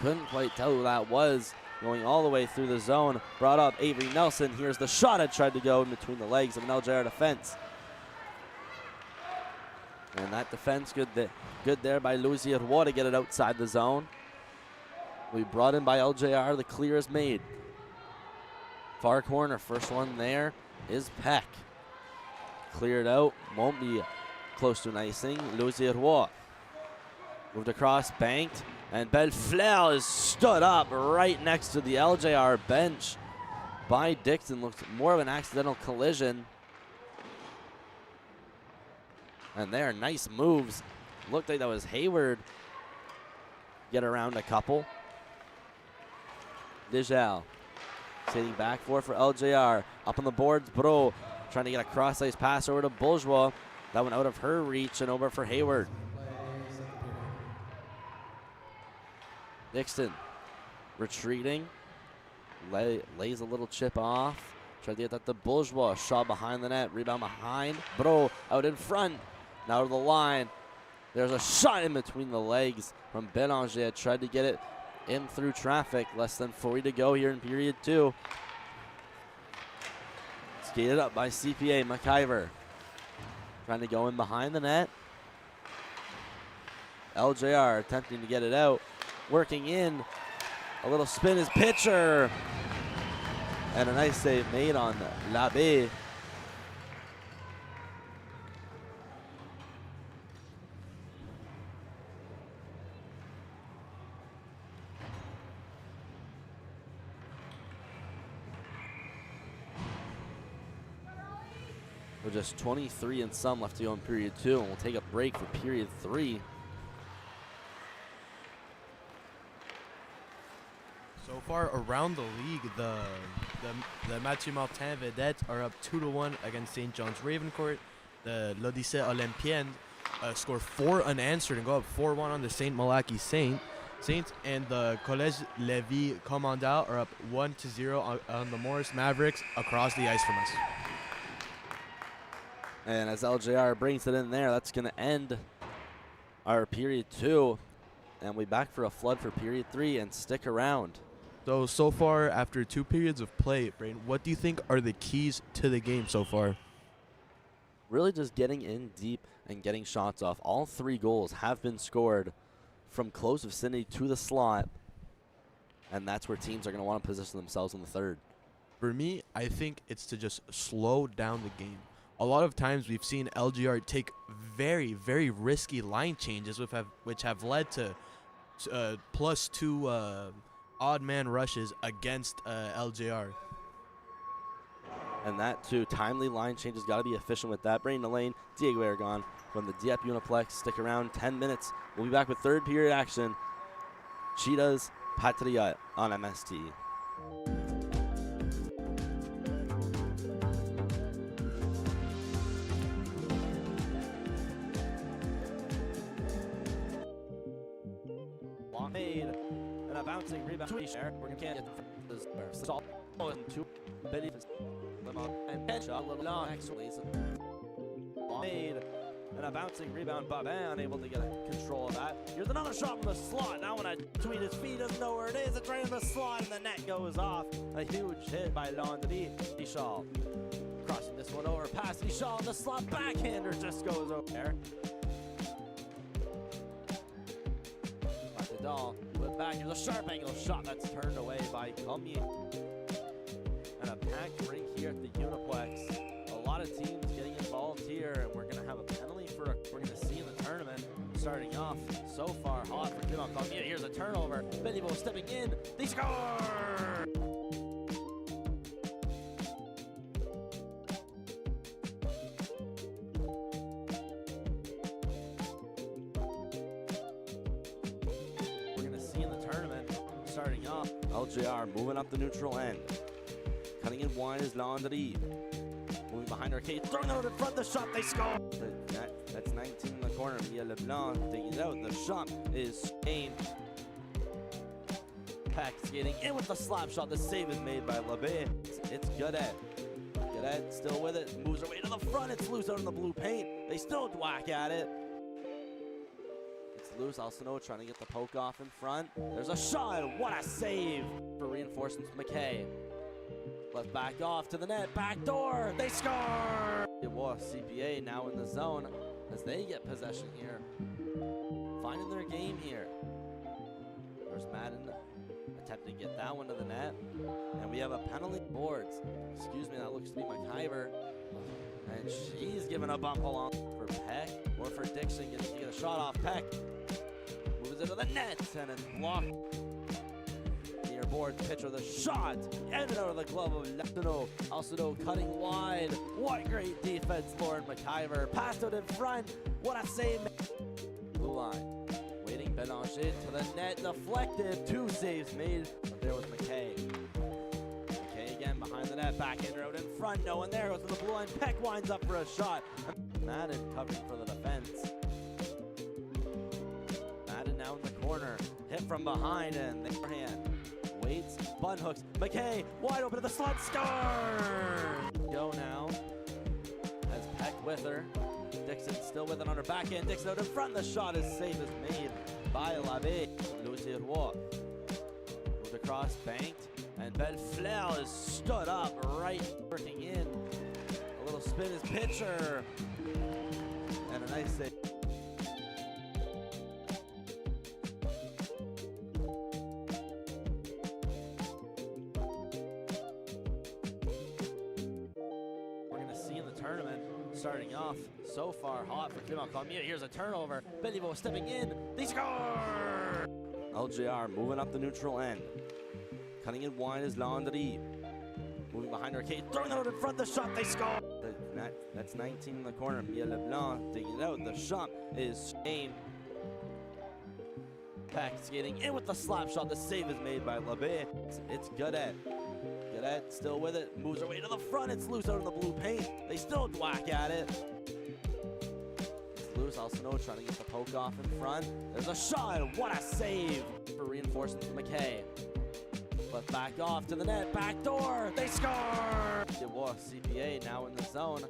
Couldn't quite tell who that was. Going all the way through the zone. Brought up Avery Nelson. Here's the shot. It tried to go in between the legs of an LJR defense. And that defense good there by Louis-J-Robichaud to get it outside the zone. We brought in by LJR. The clear is made. Far corner. First one there is Peck. Cleared out. Won't be close to an icing. Louis-J-Robichaud moved across, banked, and Bellefleur is stood up right next to the LJR bench by Dixon. Looked more of an accidental collision. And there, nice moves. Looked like that was Hayward. Get around a couple. Dijal sitting back for LJR. Up on the boards, Bro trying to get a cross-ice pass over to Bourgeois. That one out of her reach and over for Hayward. Dixon retreating. Lays a little chip off. Tried to get that to Bourgeois. Shot behind the net. Rebound behind. Bro out in front. Now to the line. There's a shot in between the legs from Bélanger. Tried to get it in through traffic. Less than 40 to go here in period 2. Skated up by CPA. McIver trying to go in behind the net. LJR attempting to get it out. Working in. A little spin is Pitcher. And a nice save made on Labbé. With just 23 and some left to go in period 2, and we'll take a break for period 3. So far around the league, the Maritime Vedettes are up 2-1 against St. John's Ravencourt. The l'Odyssée Olympienne score 4 unanswered and go up 4-1 on the St. Malachy Saints. And the Collège Lévis Commandant are up 1-0 on the Morris Mavericks across the ice from us. And as LJR brings it in there, that's going to end our period 2. And we'll be back for a flood for period 3, and stick around. So far, after 2 periods of play, Brain, what do you think are the keys to the game so far? Really just getting in deep and getting shots off. All 3 goals have been scored from close vicinity to the slot. And that's where teams are going to want to position themselves in the third. For me, I think it's to just slow down the game. A lot of times we've seen LGR take very, very risky line changes, which have led to +2 odd man rushes against LJR. And that too, timely line changes, got to be efficient with that. Brain the lane, Diego Aragon from the Dieppe Uniplex. Stick around, 10 minutes. We'll be back with third period action. Cheetahs, Patriot on MST. Long made and a bouncing rebound. We're going to get this two Billy and headshot little long actually. Long made and a bouncing rebound. Babin unable to get control of that. Here's another shot from the slot. Now when I tweet his feet, doesn't know where it is. It's right in the slot and the net goes off. A huge hit by Louis-J-Robichaud. Crossing this one over past Louis-J-Robichaud. The slot backhander just goes over there. Put back, here's a sharp angle shot that's turned away by Comier. And a packed rink here at the Uniplex. A lot of teams getting involved here, and we're going to have a penalty for we're going to see in the tournament. Starting off so far hot for Clement Comier. Here's a turnover. Benivo stepping in. They score! Starting off, LJR moving up the neutral end. Cutting in wide is Landry. Moving behind Arcade, throwing out in front, the shot, they score! That's 19 in the corner. Mia LeBlanc taking it out. The shot is aimed. Peck skating in with the slap shot. The save is made by Labe. It's Godet. Godet still with it. Moves her way to the front. It's loose out in the blue paint. They still whack at it. Loose. Alcino trying to get the poke off in front. There's a shot. What a save for reinforcements. McKay. Left back off to the net. Back door. They score. It was CPA now in the zone as they get possession here. Finding their game here. There's Madden attempting to get that one to the net. And we have a penalty boards. Excuse me, that looks to be McIver. And she's giving a bump along for Peck or for Dixon. Getting to get a shot off Peck. Moves it to the net and it's blocked. Near board pitcher, the shot ended out of the glove of Lectino. Alcino cutting wide. What great defense, Lauren McIver. Passed out in front. What a save. Blue line. Waiting Belanger to the net. Deflected. 2 saves made. But there was McKay. McKay again behind the net. Backhander out in front. No one there. Goes to the blue line. Peck winds up for a shot. Madden covering for the defense. Now in the corner, hit from behind and their hand waits, bun hooks, McKay wide open to the slot, score! Go now, as Peck with her, Dixon still with it on her backhand, Dixon out in front, the shot is safe as made by Labe. Louis-J-Robichaud moved across, banked, and Bellefleur is stood up right, working in, a little spin his pitcher, and a nice save. Tournament starting off so far hot for Clement Comier. Here's a turnover. Benivo stepping in. They score! LJR moving up the neutral end. Cutting in wide is Landry. Moving behind Arcade. Throwing out in front. The shot. They score! That's 19 in the corner. Mia LeBlanc taking it out. The shot is aimed. Peck skating in with the slap shot. The save is made by Labe. It's Godet. Godet still with it. Moves her way to the front. It's loose out in the blue paint. They still whack at it. It's loose. Alcino trying to get the poke off in front. There's a shot. What a save for reinforcements. McKay. Left back off to the net. Back door. They score. It was CPA now in the zone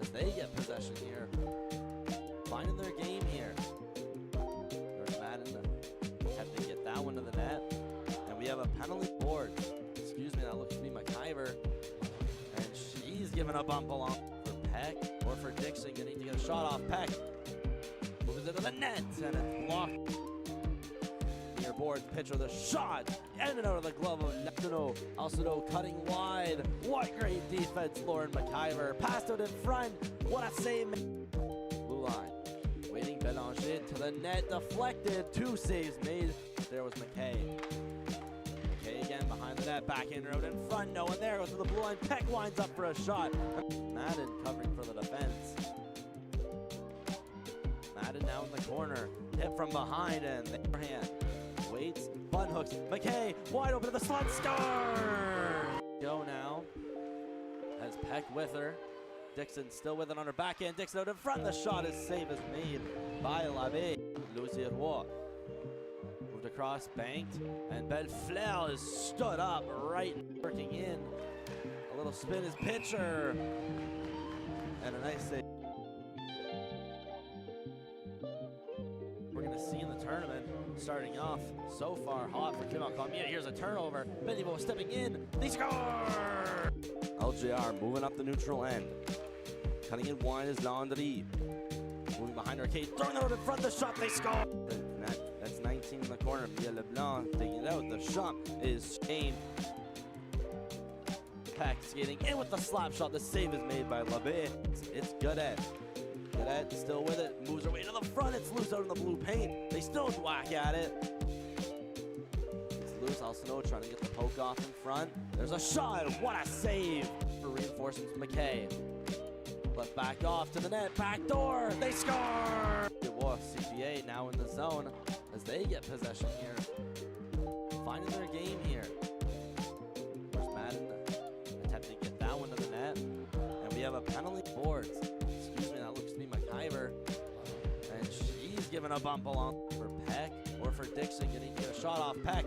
as they get possession here. Finding their game here. There's Madden attempting to get that one to the net. And we have a penalty board. Excuse me, that looks to be McIver. And she's giving a bump along for Peck or for Dixon. Getting to get a shot off Peck. Moves it to the net and it's blocked. Near board pitcher, the shot ended out of the glove of Lectino. Alcino cutting wide. What great defense, Lauren McIver. Passed out in front. What a save. Blue line. Waiting Belanger to the net. Deflected. 2 saves made. There was McKay. Again behind the net, backhander out in front, no one there, goes to the blue line, Peck winds up for a shot. Madden covering for the defense. Madden now in the corner. Hit from behind and their hand. Waits, button hooks. McKay wide open to the slot. Score! Go now. Has Peck with her. Dixon still with it on her backhand. Dixon out in front. The shot is save is made by Labbé. Louis-J-Robichaud moved across, banked, and Bellefleur is stood up right, working in. A little spin is pitcher, and a nice save. We're going to see in the tournament, starting off so far hot for Clément Cormier. Here's a turnover. Beniveau stepping in. They score! LJR moving up the neutral end. Cutting in wide is Landry. Moving behind Arcade. Throwing it out in front. The shot. They score! That's 19 in the corner. Mia Leblanc taking it out. The shot is aimed. Peck skating in with the slap shot. The save is made by Labbé. It's Godet. Godet still with it. Moves her way to the front. It's loose out in the blue paint. They still whack at it. It's loose. Alcino trying to get the poke off in front. There's a shot. What a save for reinforcements. McKay. Left back off to the net. Back door. They score! It was CPA now in the zone as they get possession here. Finding their game here. There's Madden attempting to get that one to the net. And we have a penalty boards. Excuse me, that looks to be McIver. And she's giving a bump along for Peck or for Dixon. Getting to get a shot off Peck.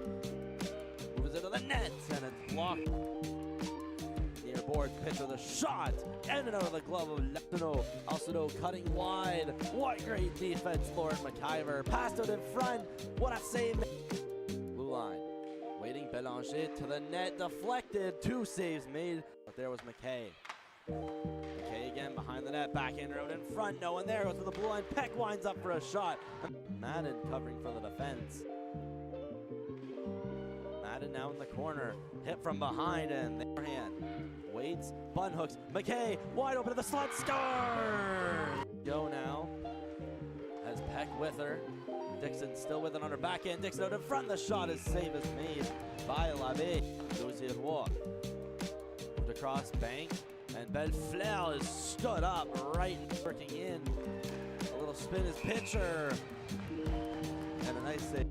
Moves it to the net and it's blocked. Near board pitch with a shot. And out of the glove of Lepino. Alcino cutting wide. What great defense, Lauren McIver. Passed out in front. What a save. Blue line. Waiting Belanger to the net. Deflected. 2 saves made. But there was McKay. McKay again behind the net. Backhander out in front. No one there. Goes to the blue line. Peck winds up for a shot. Madden covering for the defense. Madden now in the corner. Hit from behind and their hand. Waits, button hooks. McKay wide open to the slot. Score! Go now. Has Peck with her. Dixon still with it on her backhand. Dixon out in front. The shot is save is made by Labbé. Louis-J-Robichaud moved across, banked, and Bellefleur is stood up right, working in. A little spin is pitcher, and a nice save.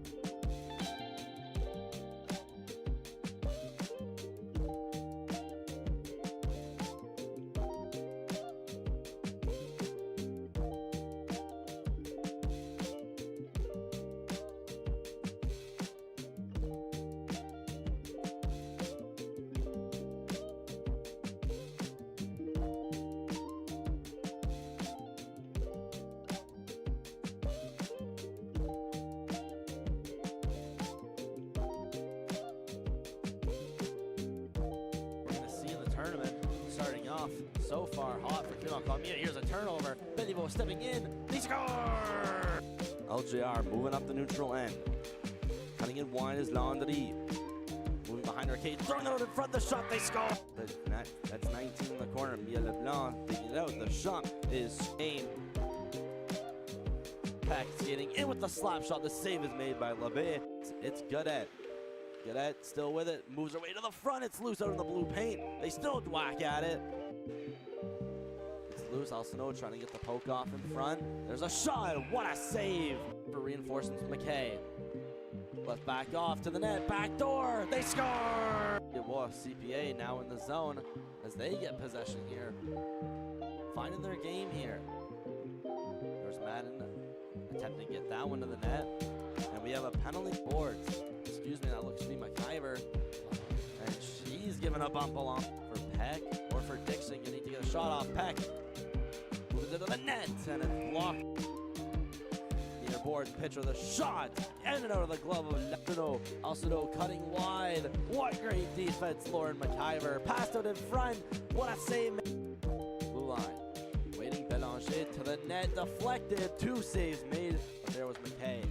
Starting off so far hot for Clément Cormier. Here's a turnover. Beniveau stepping in. They score! LJR moving up the neutral end. Cutting in wide is Landry. Moving behind Arcade. Throwing it out in front. The shot. They score! That's 19 in the corner. Mia Leblanc taking it out. The shot is aimed. Peck skating in with the slap shot. The save is made by Labbé. It's Godet. Godet still with it, moves her way to the front. It's loose out in the blue paint. They still whack at it. It's loose. Alcino trying to get the poke off in front. There's a shot. What a save for reinforcements. McKay. Left back off to the net. Back door. They score! It was CPA now in the zone as they get possession here. Finding their game here. There's Madden attempting to get that one to the net. And we have a penalty boards. Excuse me, that looks to be McIver. And she's giving a bump along for Peck or for Dixon. You need to get a shot off Peck. Moves it to the net and it's blocked. Near board pitch with a shot. And out of the glove of Lepino. Alcino cutting wide. What great defense, Lauren McIver. Passed out in front. What a save. Blue line. Waiting Belanger to the net. Deflected. 2 saves made. But there was McKay.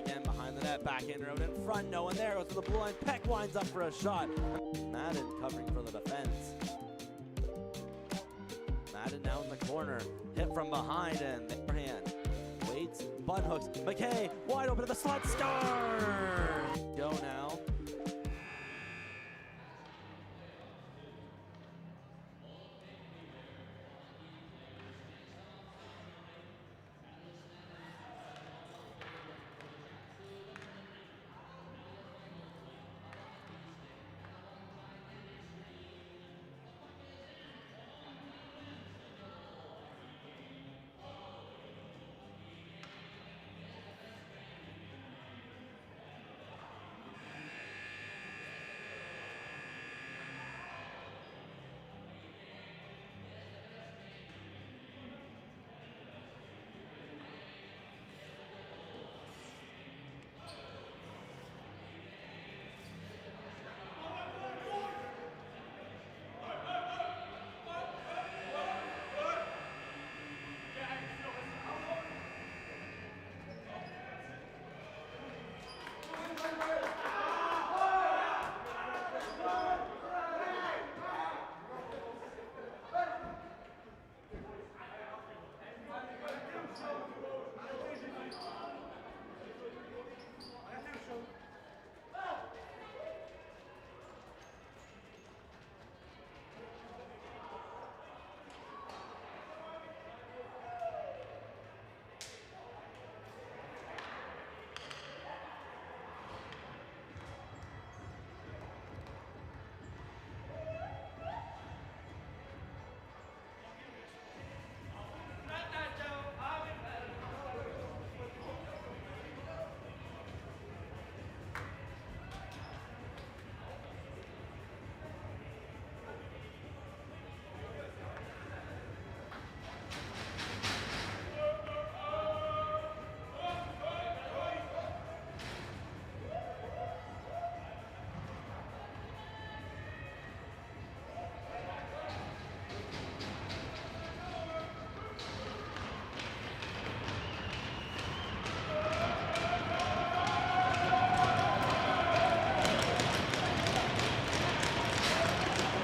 Again behind the net, backhander out in front, no one there, goes to the blue line, Peck winds up for a shot. Madden covering for the defense. Madden now in the corner, hit from behind and their hand. Waits, button hooks, McKay wide open to the slot. Score! Go now.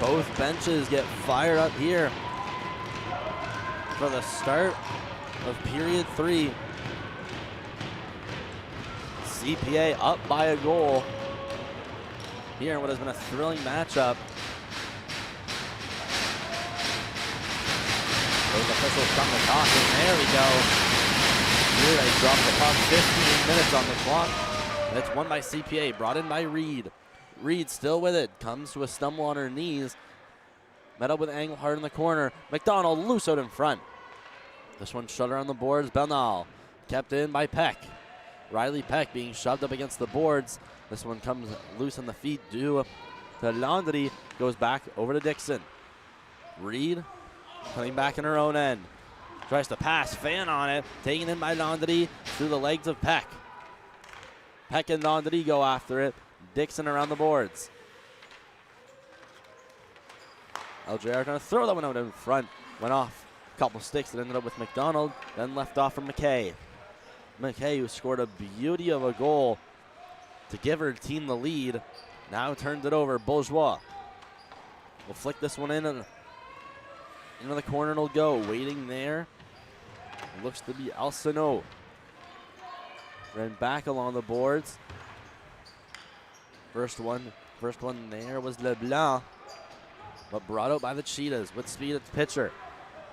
Both benches get fired up here for the start of period 3. CPA up by a goal here in what has been a thrilling matchup. Those officials come to talk, and there we go. Here they drop the puck, 15 minutes on the clock. And it's won by CPA, brought in by Reed. Reed still with it, comes to a stumble on her knees. Met up with Engelhardt in the corner. McDonald loose out in front. This one shut around the boards. Bernal kept in by Peck. Riley Peck being shoved up against the boards. This one comes loose on the feet due to Landry. Goes back over to Dixon. Reed coming back in her own end. Tries to pass, fan on it. Taken in by Landry through the legs of Peck. Peck and Landry go after it. Dixon around the boards. LJR going to throw that one out in front. Went off a couple sticks that ended up with McDonald. Then left off from McKay. McKay, who scored a beauty of a goal to give her team the lead, now turns it over. Bourgeois will flick this one in and into the corner. It'll go. Waiting there looks to be Alcino. Ran back along the boards. First one there was LeBlanc, but brought out by the Cheetahs with speed at the pitcher.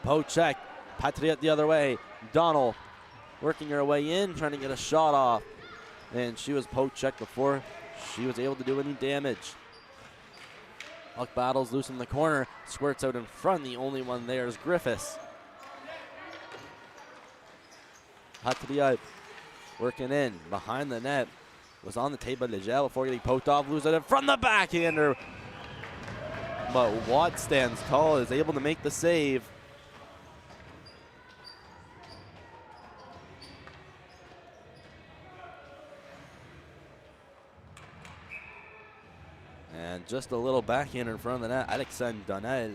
Pochek, Patriot the other way. Donald working her way in, trying to get a shot off. And she was Pochek before she was able to do any damage. Puck battles loose in the corner, squirts out in front. The only one there is Griffiths. Patriot working in behind the net. Was on the table Legel before getting poked off. Loses it from the backhander. But Watt stands tall, is able to make the save. And just a little backhand in front of the net. Alexandre Donnel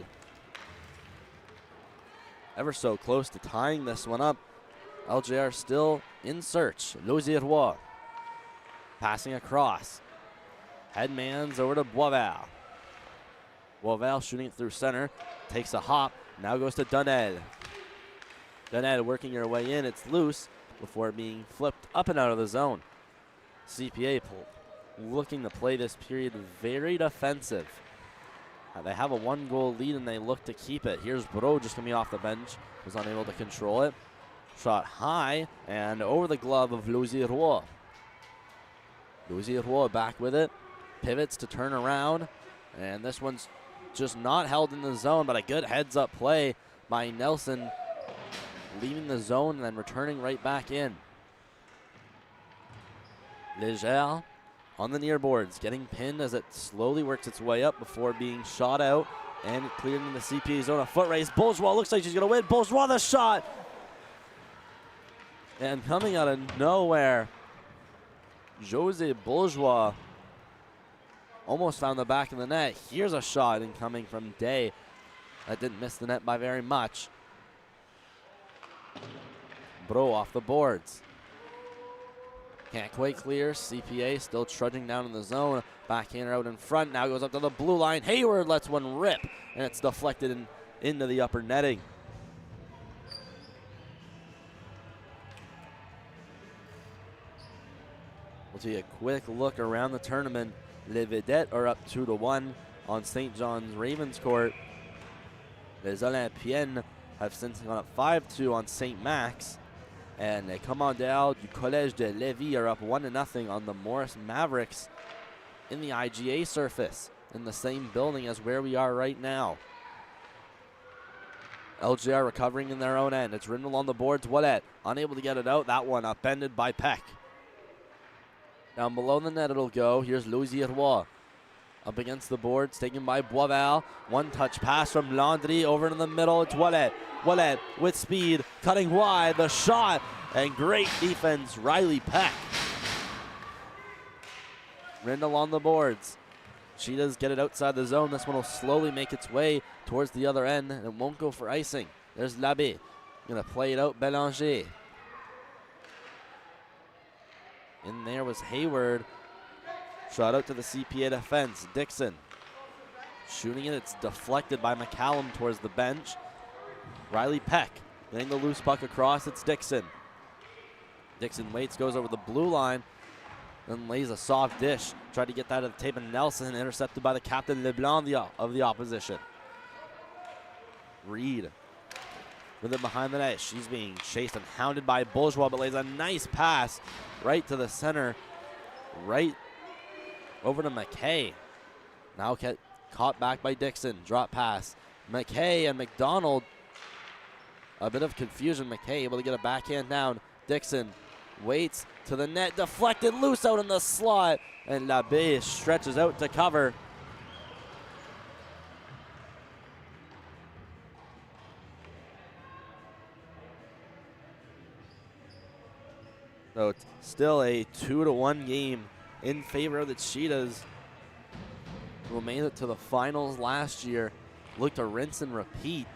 ever so close to tying this one up. LJR still in search. Louis-J-Robichaud passing across. Headman's over to Boisval. Boisval shooting it through center. Takes a hop. Now goes to Donnel. Donnel working her way in. It's loose before being flipped up and out of the zone. CPA looking to play this period very defensive. They have a 1-goal lead and they look to keep it. Here's Bro just coming off the bench. Was unable to control it. Shot high and over the glove of Louis-J-Robichaud. Louis-J-Robichaud back with it. Pivots to turn around. And this one's just not held in the zone, but a good heads-up play by Nelson. Leaving the zone and then returning right back in. Leger on the near boards, getting pinned as it slowly works its way up before being shot out and cleared in the CPA zone. A foot race. Bourgeois looks like she's going to win. Bourgeois the shot. And coming out of nowhere, Jose Bourgeois almost found the back of the net. Here's a shot incoming from Day. That didn't miss the net by very much. Bro off the boards. Can't quite clear. CPA still trudging down in the zone. Backhander out in front. Now goes up to the blue line. Hayward lets one rip. And it's deflected into the upper netting. We'll take a quick look around the tournament. Les Vedettes are up 2-1 on St. John's Ravens Court. Les Olympiennes have since gone up 5-2 on St. Max. And les Commandeurs du Collège de Lévis are up 1-0 on the Morris Mavericks in the IGA surface in the same building as where we are right now. LJR recovering in their own end. It's Rindle on the boards. Ouellet unable to get it out. That one upended by Peck. Down below the net it'll go. Here's Louis-J-Robichaud. Up against the boards, taken by Boisval. One-touch pass from Landry over in the middle. It's Ouellet. Ouellet with speed, cutting wide. The shot, and great defense, Riley Peck. Rindle on the boards. Cheetahs get it outside the zone. This one will slowly make its way towards the other end, and it won't go for icing. There's Labbé. Gonna play it out, Bélanger. In there was Hayward. Shot out to the CPA defense. Dixon Shooting it, it's deflected by McCallum towards the bench. Riley Peck getting the loose puck across, it's Dixon. Dixon waits, goes over the blue line, then lays a soft dish. Tried to get that at the tape, and Nelson intercepted by the captain LeBlanc of the opposition. Reed with it behind the net. She's being chased and hounded by Bourgeois, but lays a nice pass right to the center, right over to McKay. Now caught back by Dixon. Drop pass. McKay and McDonald. A bit of confusion. McKay able to get a backhand down. Dixon waits to the net. Deflected loose out in the slot. And Labbé stretches out to cover. So it's still a 2-1 game in favor of the Cheetahs, who made it to the finals last year. Look to rinse and repeat.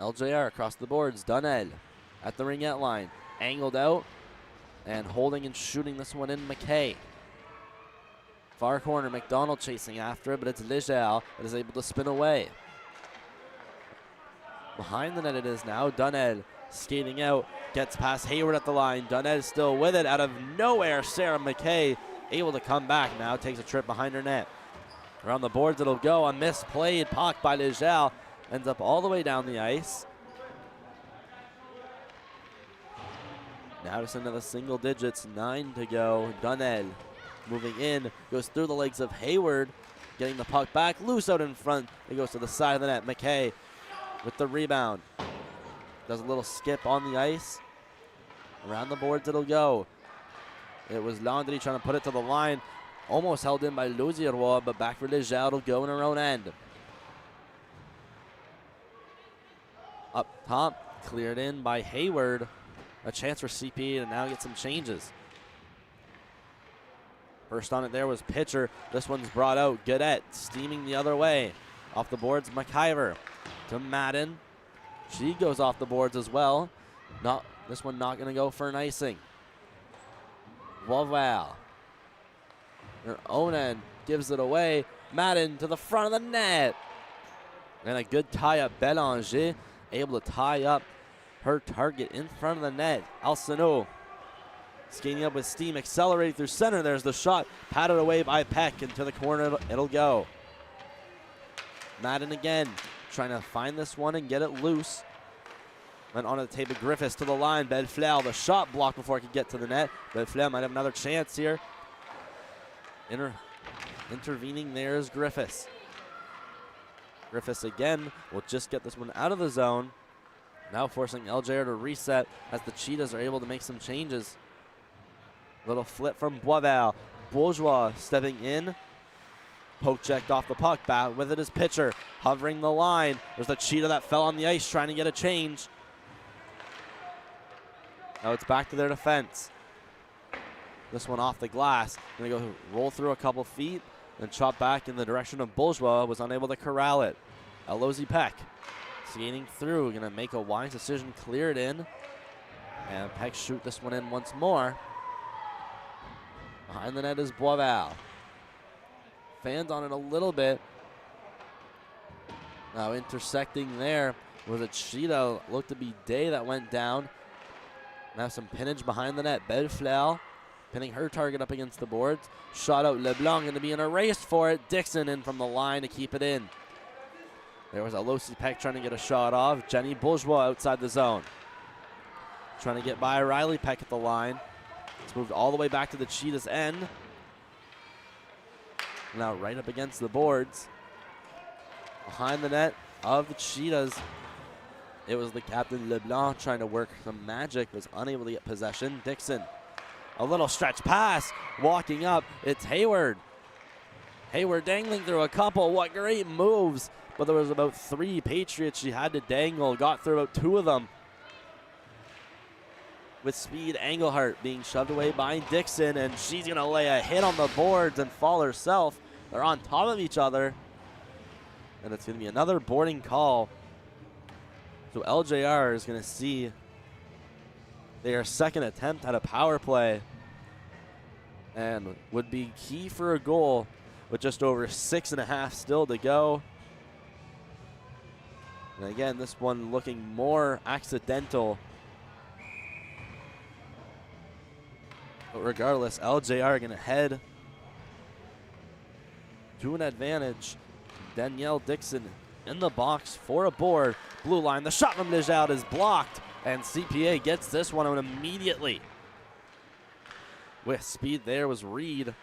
LJR across the boards. Dunnell at the ringette line. Angled out and holding and shooting this one in. McKay. Far corner, McDonald chasing after it, but it's Legel that is able to spin away. Behind the net it is now. Dunnell skating out. Gets past Hayward at the line. Dunnell still with it. Out of nowhere, Sarah McKay able to come back now. Takes a trip behind her net. Around the boards it'll go. A misplayed puck by Legel. Ends up all the way down the ice. Now just into the single digits. 9 to go. Dunnell moving in. Goes through the legs of Hayward. Getting the puck back. Loose out in front. It goes to the side of the net. McKay with the rebound. Does a little skip on the ice. Around the boards it'll go. It was Landry trying to put it to the line. Almost held in by Louis-J-Robichaud, but back for Legel. It'll go in her own end. Up top, cleared in by Hayward. A chance for CP to now get some changes. First on it there was Pitcher. This one's brought out. Godet steaming the other way. Off the boards, McIver to Madden. She goes off the boards as well. This one not going to go for an icing. Waval. Her own end gives it away. Madden to the front of the net. And a good tie up. Belanger able to tie up her target in front of the net. Alcino skating up with steam, accelerating through center. There's the shot, patted away by Peck. Into the corner it'll go. Madden again, trying to find this one and get it loose. Went onto the tape of Griffiths to the line. Bedfleur, the shot blocked before it could get to the net. Bedfleur might have another chance here. Intervening there is Griffiths. Griffiths again will just get this one out of the zone. Now forcing LJR to reset as the Cheetahs are able to make some changes. Little flip from Boisval. Bourgeois stepping in. Poke checked off the puck. Back with it is Pitcher. Hovering the line. There's the Cheetah that fell on the ice trying to get a change. Now it's back to their defense. This one off the glass. Gonna go roll through a couple feet and chop back in the direction of Bourgeois. Was unable to corral it. Elozy Peck skating through. Gonna make a wise decision. Clear it in. And Peck shoot this one in once more. Behind the net is Boisval. Fans on it a little bit. Now intersecting there was a Cheetah. Looked to be Day that went down. Now some pinnage behind the net. Bedfleur pinning her target up against the boards. Shot out LeBlanc, going to be in a race for it. Dixon in from the line to keep it in. There was Alosi Peck trying to get a shot off. Jenny Bourgeois outside the zone. Trying to get by Riley Peck at the line. It's moved all the way back to the Cheetah's end. Now right up against the boards. Behind the net of the Cheetahs. It was the captain LeBlanc trying to work some magic. Was unable to get possession. Dixon. A little stretch pass. Walking up. It's Hayward. Hayward dangling through a couple. What great moves. But there was about 3 Patriots she had to dangle. Got through about 2 of them. With speed, Engelhart being shoved away by Dixon. And she's going to lay a hit on the boards and fall herself. They're on top of each other. And it's going to be another boarding call. So LJR is going to see their second attempt at a power play. and would be key for a goal with just over 6.5 still to go. And again, this one looking more accidental. But regardless, LJR going to head to an advantage. Danielle Dixon in the box for a board. Blue line, the shot from Lejeune is blocked, and CPA gets this one out immediately. With speed there was Reed.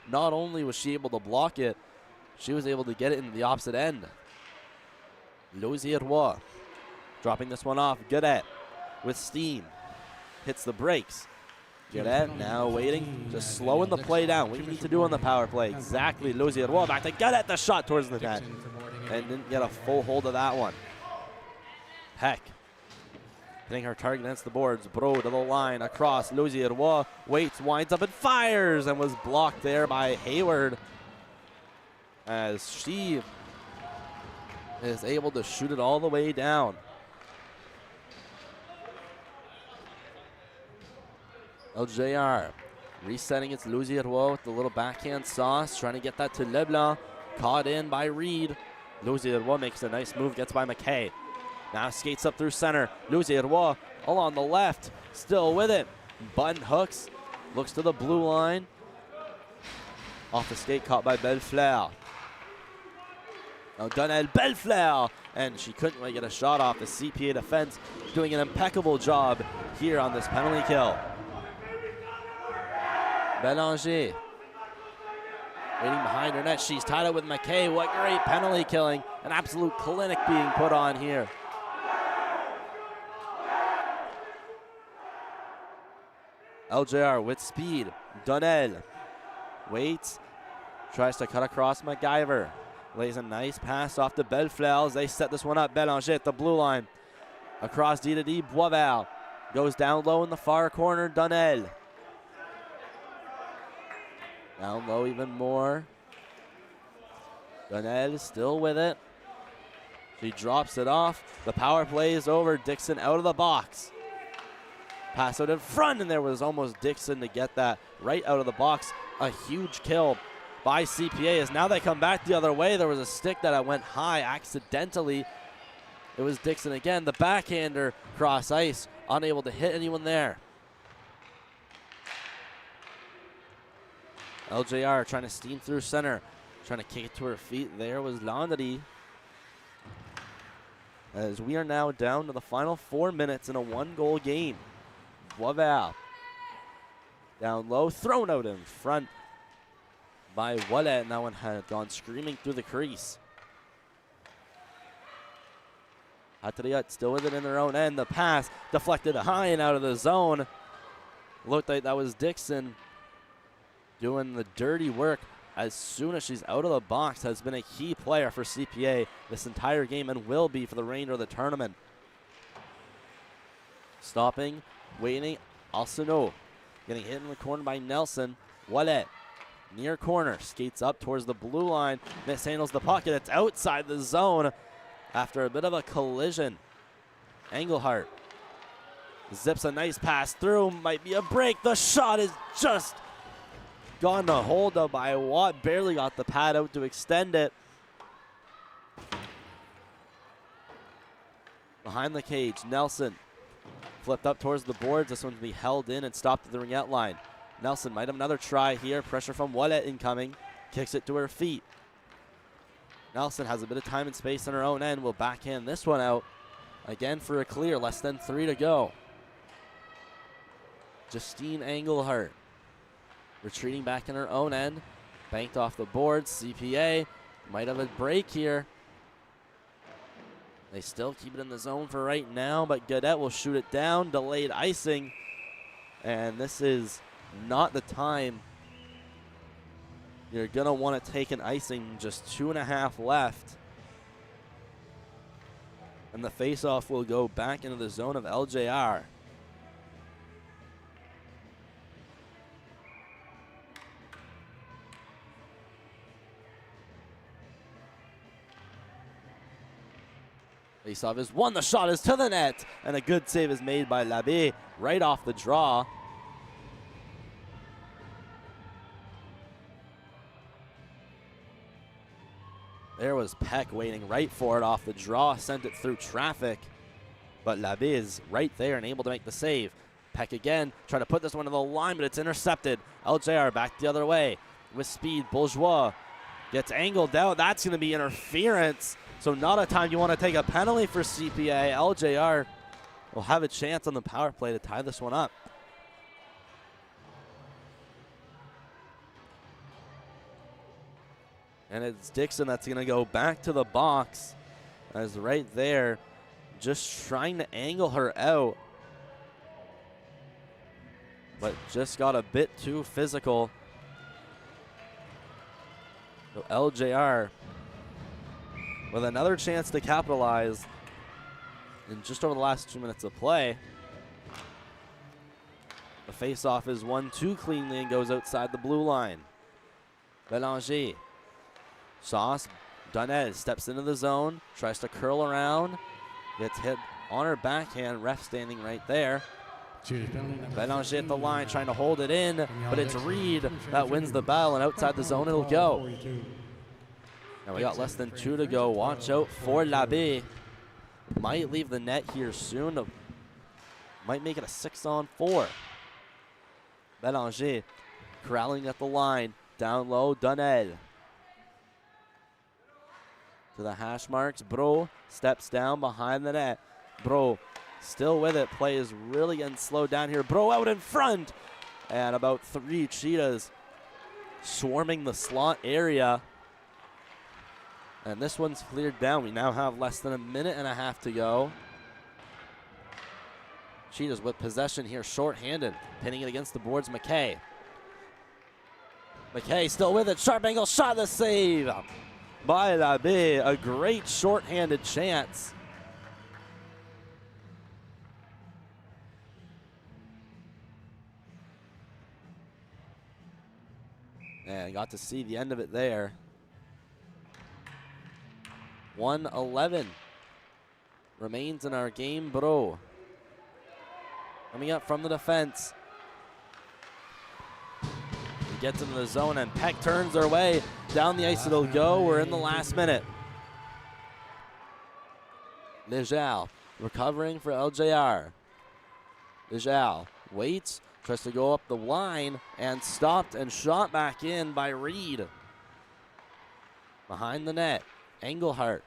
Not only was she able to block it, she was able to get it into the opposite end. Louis-J-Robichaud dropping this one off. Godet with steam. Hits the brakes. Godet now waiting, just slowing the play down. What do you need to do on the power play? Exactly. Louis-J-Robichaud back to Godet, the shot towards the net. And didn't get a full hold of that one. Heck. Hitting her target against the boards. Bro to the line, across. Louis-J-Robichaud waits, winds up and fires, and was blocked there by Hayward as she is able to shoot it all the way down. LJR resetting its Louis-J-Robichaud with the little backhand sauce, trying to get that to Leblanc. Caught in by Reed. Louis-J-Robichaud makes a nice move, gets by McKay. Now skates up through center. Louis-J-Robichaud all on the left, still with it. Button hooks, looks to the blue line. Off the skate, caught by Bellefleur. Now Donnell Bellefleur, and she couldn't really get a shot off. The CPA defense doing an impeccable job here on this penalty kill. Belanger waiting behind her net. She's tied up with McKay. What great penalty killing. An absolute clinic being put on here. LJR with speed. Donnell waits. Tries to cut across MacGyver. Lays a nice pass off to Bellefleur as they set this one up. Belanger at the blue line. Across D to D. Boisval goes down low in the far corner. Donnell. Down low even more. Donnell is still with it. She drops it off. The power play is over. Dixon out of the box. Pass out in front, and there was almost Dixon to get that right out of the box. A huge kill by CPA as now they come back the other way. There was a stick that went high accidentally. It was Dixon again. The backhander cross ice, unable to hit anyone there. LJR trying to steam through center, trying to kick it to her feet. There was Landry. As we are now down to the final 4 minutes in a 1-goal game. Boisval down low, thrown out in front by Wallet, and that one had gone screaming through the crease. Hatriot still with it in their own end. The pass deflected high and out of the zone. Looked like that was Dixon doing the dirty work as soon as she's out of the box. Has been a key player for CPA this entire game and will be for the remainder of the tournament. Stopping, waiting, Alcino getting hit in the corner by Nelson. Wallet, near corner, skates up towards the blue line, mishandles the pocket. It's outside the zone after a bit of a collision. Engelhardt zips a nice pass through, might be a break. The shot is just gone to hold up by Watt, barely got the pad out to extend it. Behind the cage, Nelson flipped up towards the boards. This one's going to be held in and stopped at the ringette line. Nelson might have another try here. Pressure from Wallet incoming. Kicks it to her feet. Nelson has a bit of time and space on her own end. Will backhand this one out. Again for a clear. Less than 3 to go. Justine Engelhardt retreating back in her own end. Banked off the boards. CPA might have a break here. They still keep it in the zone for right now, but Godet will shoot it down. Delayed icing. And this is not the time you're going to want to take an icing. Just 2.5 left. And the faceoff will go back into the zone of LJR. Faceoff is won. The shot is to the net. And a good save is made by Labbé right off the draw. There was Peck waiting right for it off the draw, sent it through traffic. But Labiz right there and able to make the save. Peck again, trying to put this one to the line, but it's intercepted. LJR back the other way with speed. Bourgeois gets angled out. That's going to be interference. So not a time you want to take a penalty for CPA. LJR will have a chance on the power play to tie this one up. And it's Dixon that's going to go back to the box. As right there, just trying to angle her out. But just got a bit too physical. So LJR with another chance to capitalize in just over the last 2 minutes of play. The face-off is won too cleanly and goes outside the blue line. Belanger. Sauce. Dunez steps into the zone, tries to curl around, gets hit on her backhand, ref standing right there. Belanger at the line trying to hold it in, but it's Reed that wins the battle, and outside the zone it'll go. Now we got less than 2 to go. Watch out for Labbé. Might leave the net here soon. Might make it a 6-on-4. Belanger corralling at the line. Down low, Dunel. To the hash marks. Bro steps down behind the net. Bro still with it. Play is really getting slowed down here. Bro out in front. And about 3 cheetahs swarming the slot area. And this one's cleared down. We now have less than a minute and a half to go. Cheetahs with possession here, short-handed. Pinning it against the boards, McKay. McKay still with it. Sharp angle shot, the save by Labbé. A great short-handed chance. And got to see the end of it there. 1:11 remains in our game, Bro. Coming up from the defense. He gets into the zone and Peck turns their way. Down the ice it'll go. We're in the last minute. Lejal recovering for LJR. Lejal waits, tries to go up the line and stopped and shot back in by Reed. Behind the net, Engelhart.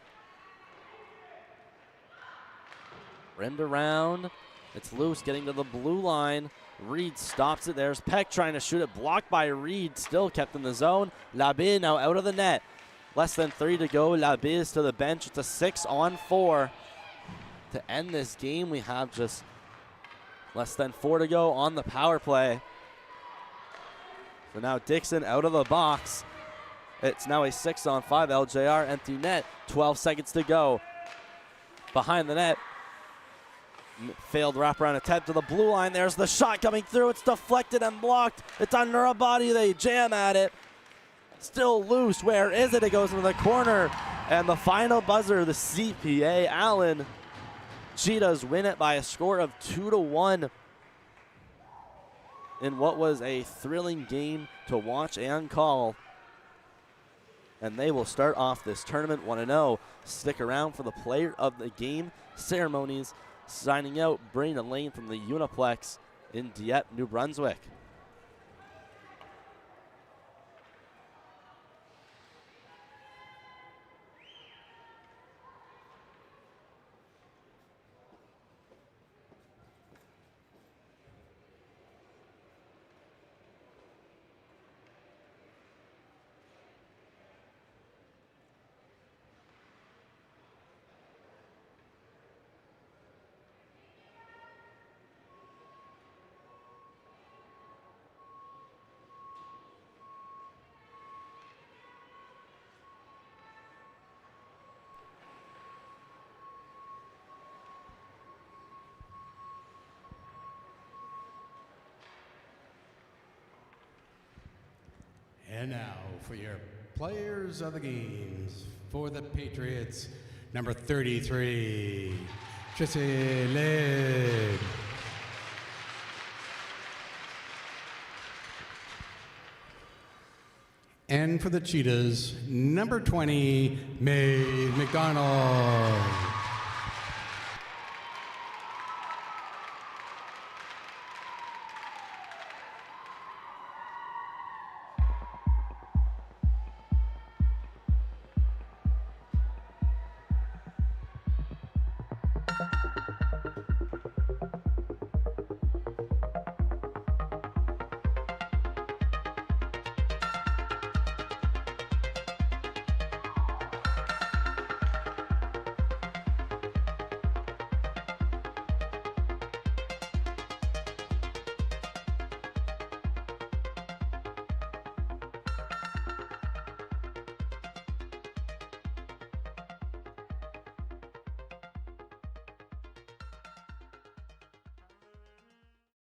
Rimmed around. It's loose, getting to the blue line. Reed stops it. There's Peck trying to shoot it. Blocked by Reed. Still kept in the zone. Labbé now out of the net. Less than 3 to go. Labbé is to the bench. It's a 6-on-4. To end this game, we have just less than 4 to go on the power play. So now Dixon out of the box. It's now a 6-on-5. LJR empty net. 12 seconds to go. Behind the net. Failed wraparound attempt to the blue line. There's the shot coming through. It's deflected and blocked. It's under a body. They jam at it. Still loose. Where is it? It goes into the corner. And the final buzzer, the CPA Allen. Cheetahs win it by a score of 2-1 in what was a thrilling game to watch and call. And they will start off this tournament 1-0. Stick around for the player of the game ceremonies. Signing out, Brandon Lane from the Uniplex in Dieppe, New Brunswick. And now for your players of the games. For the Patriots, number 33, Jesse Lid. And for the Cheetahs, number 20, Maeve McDonald.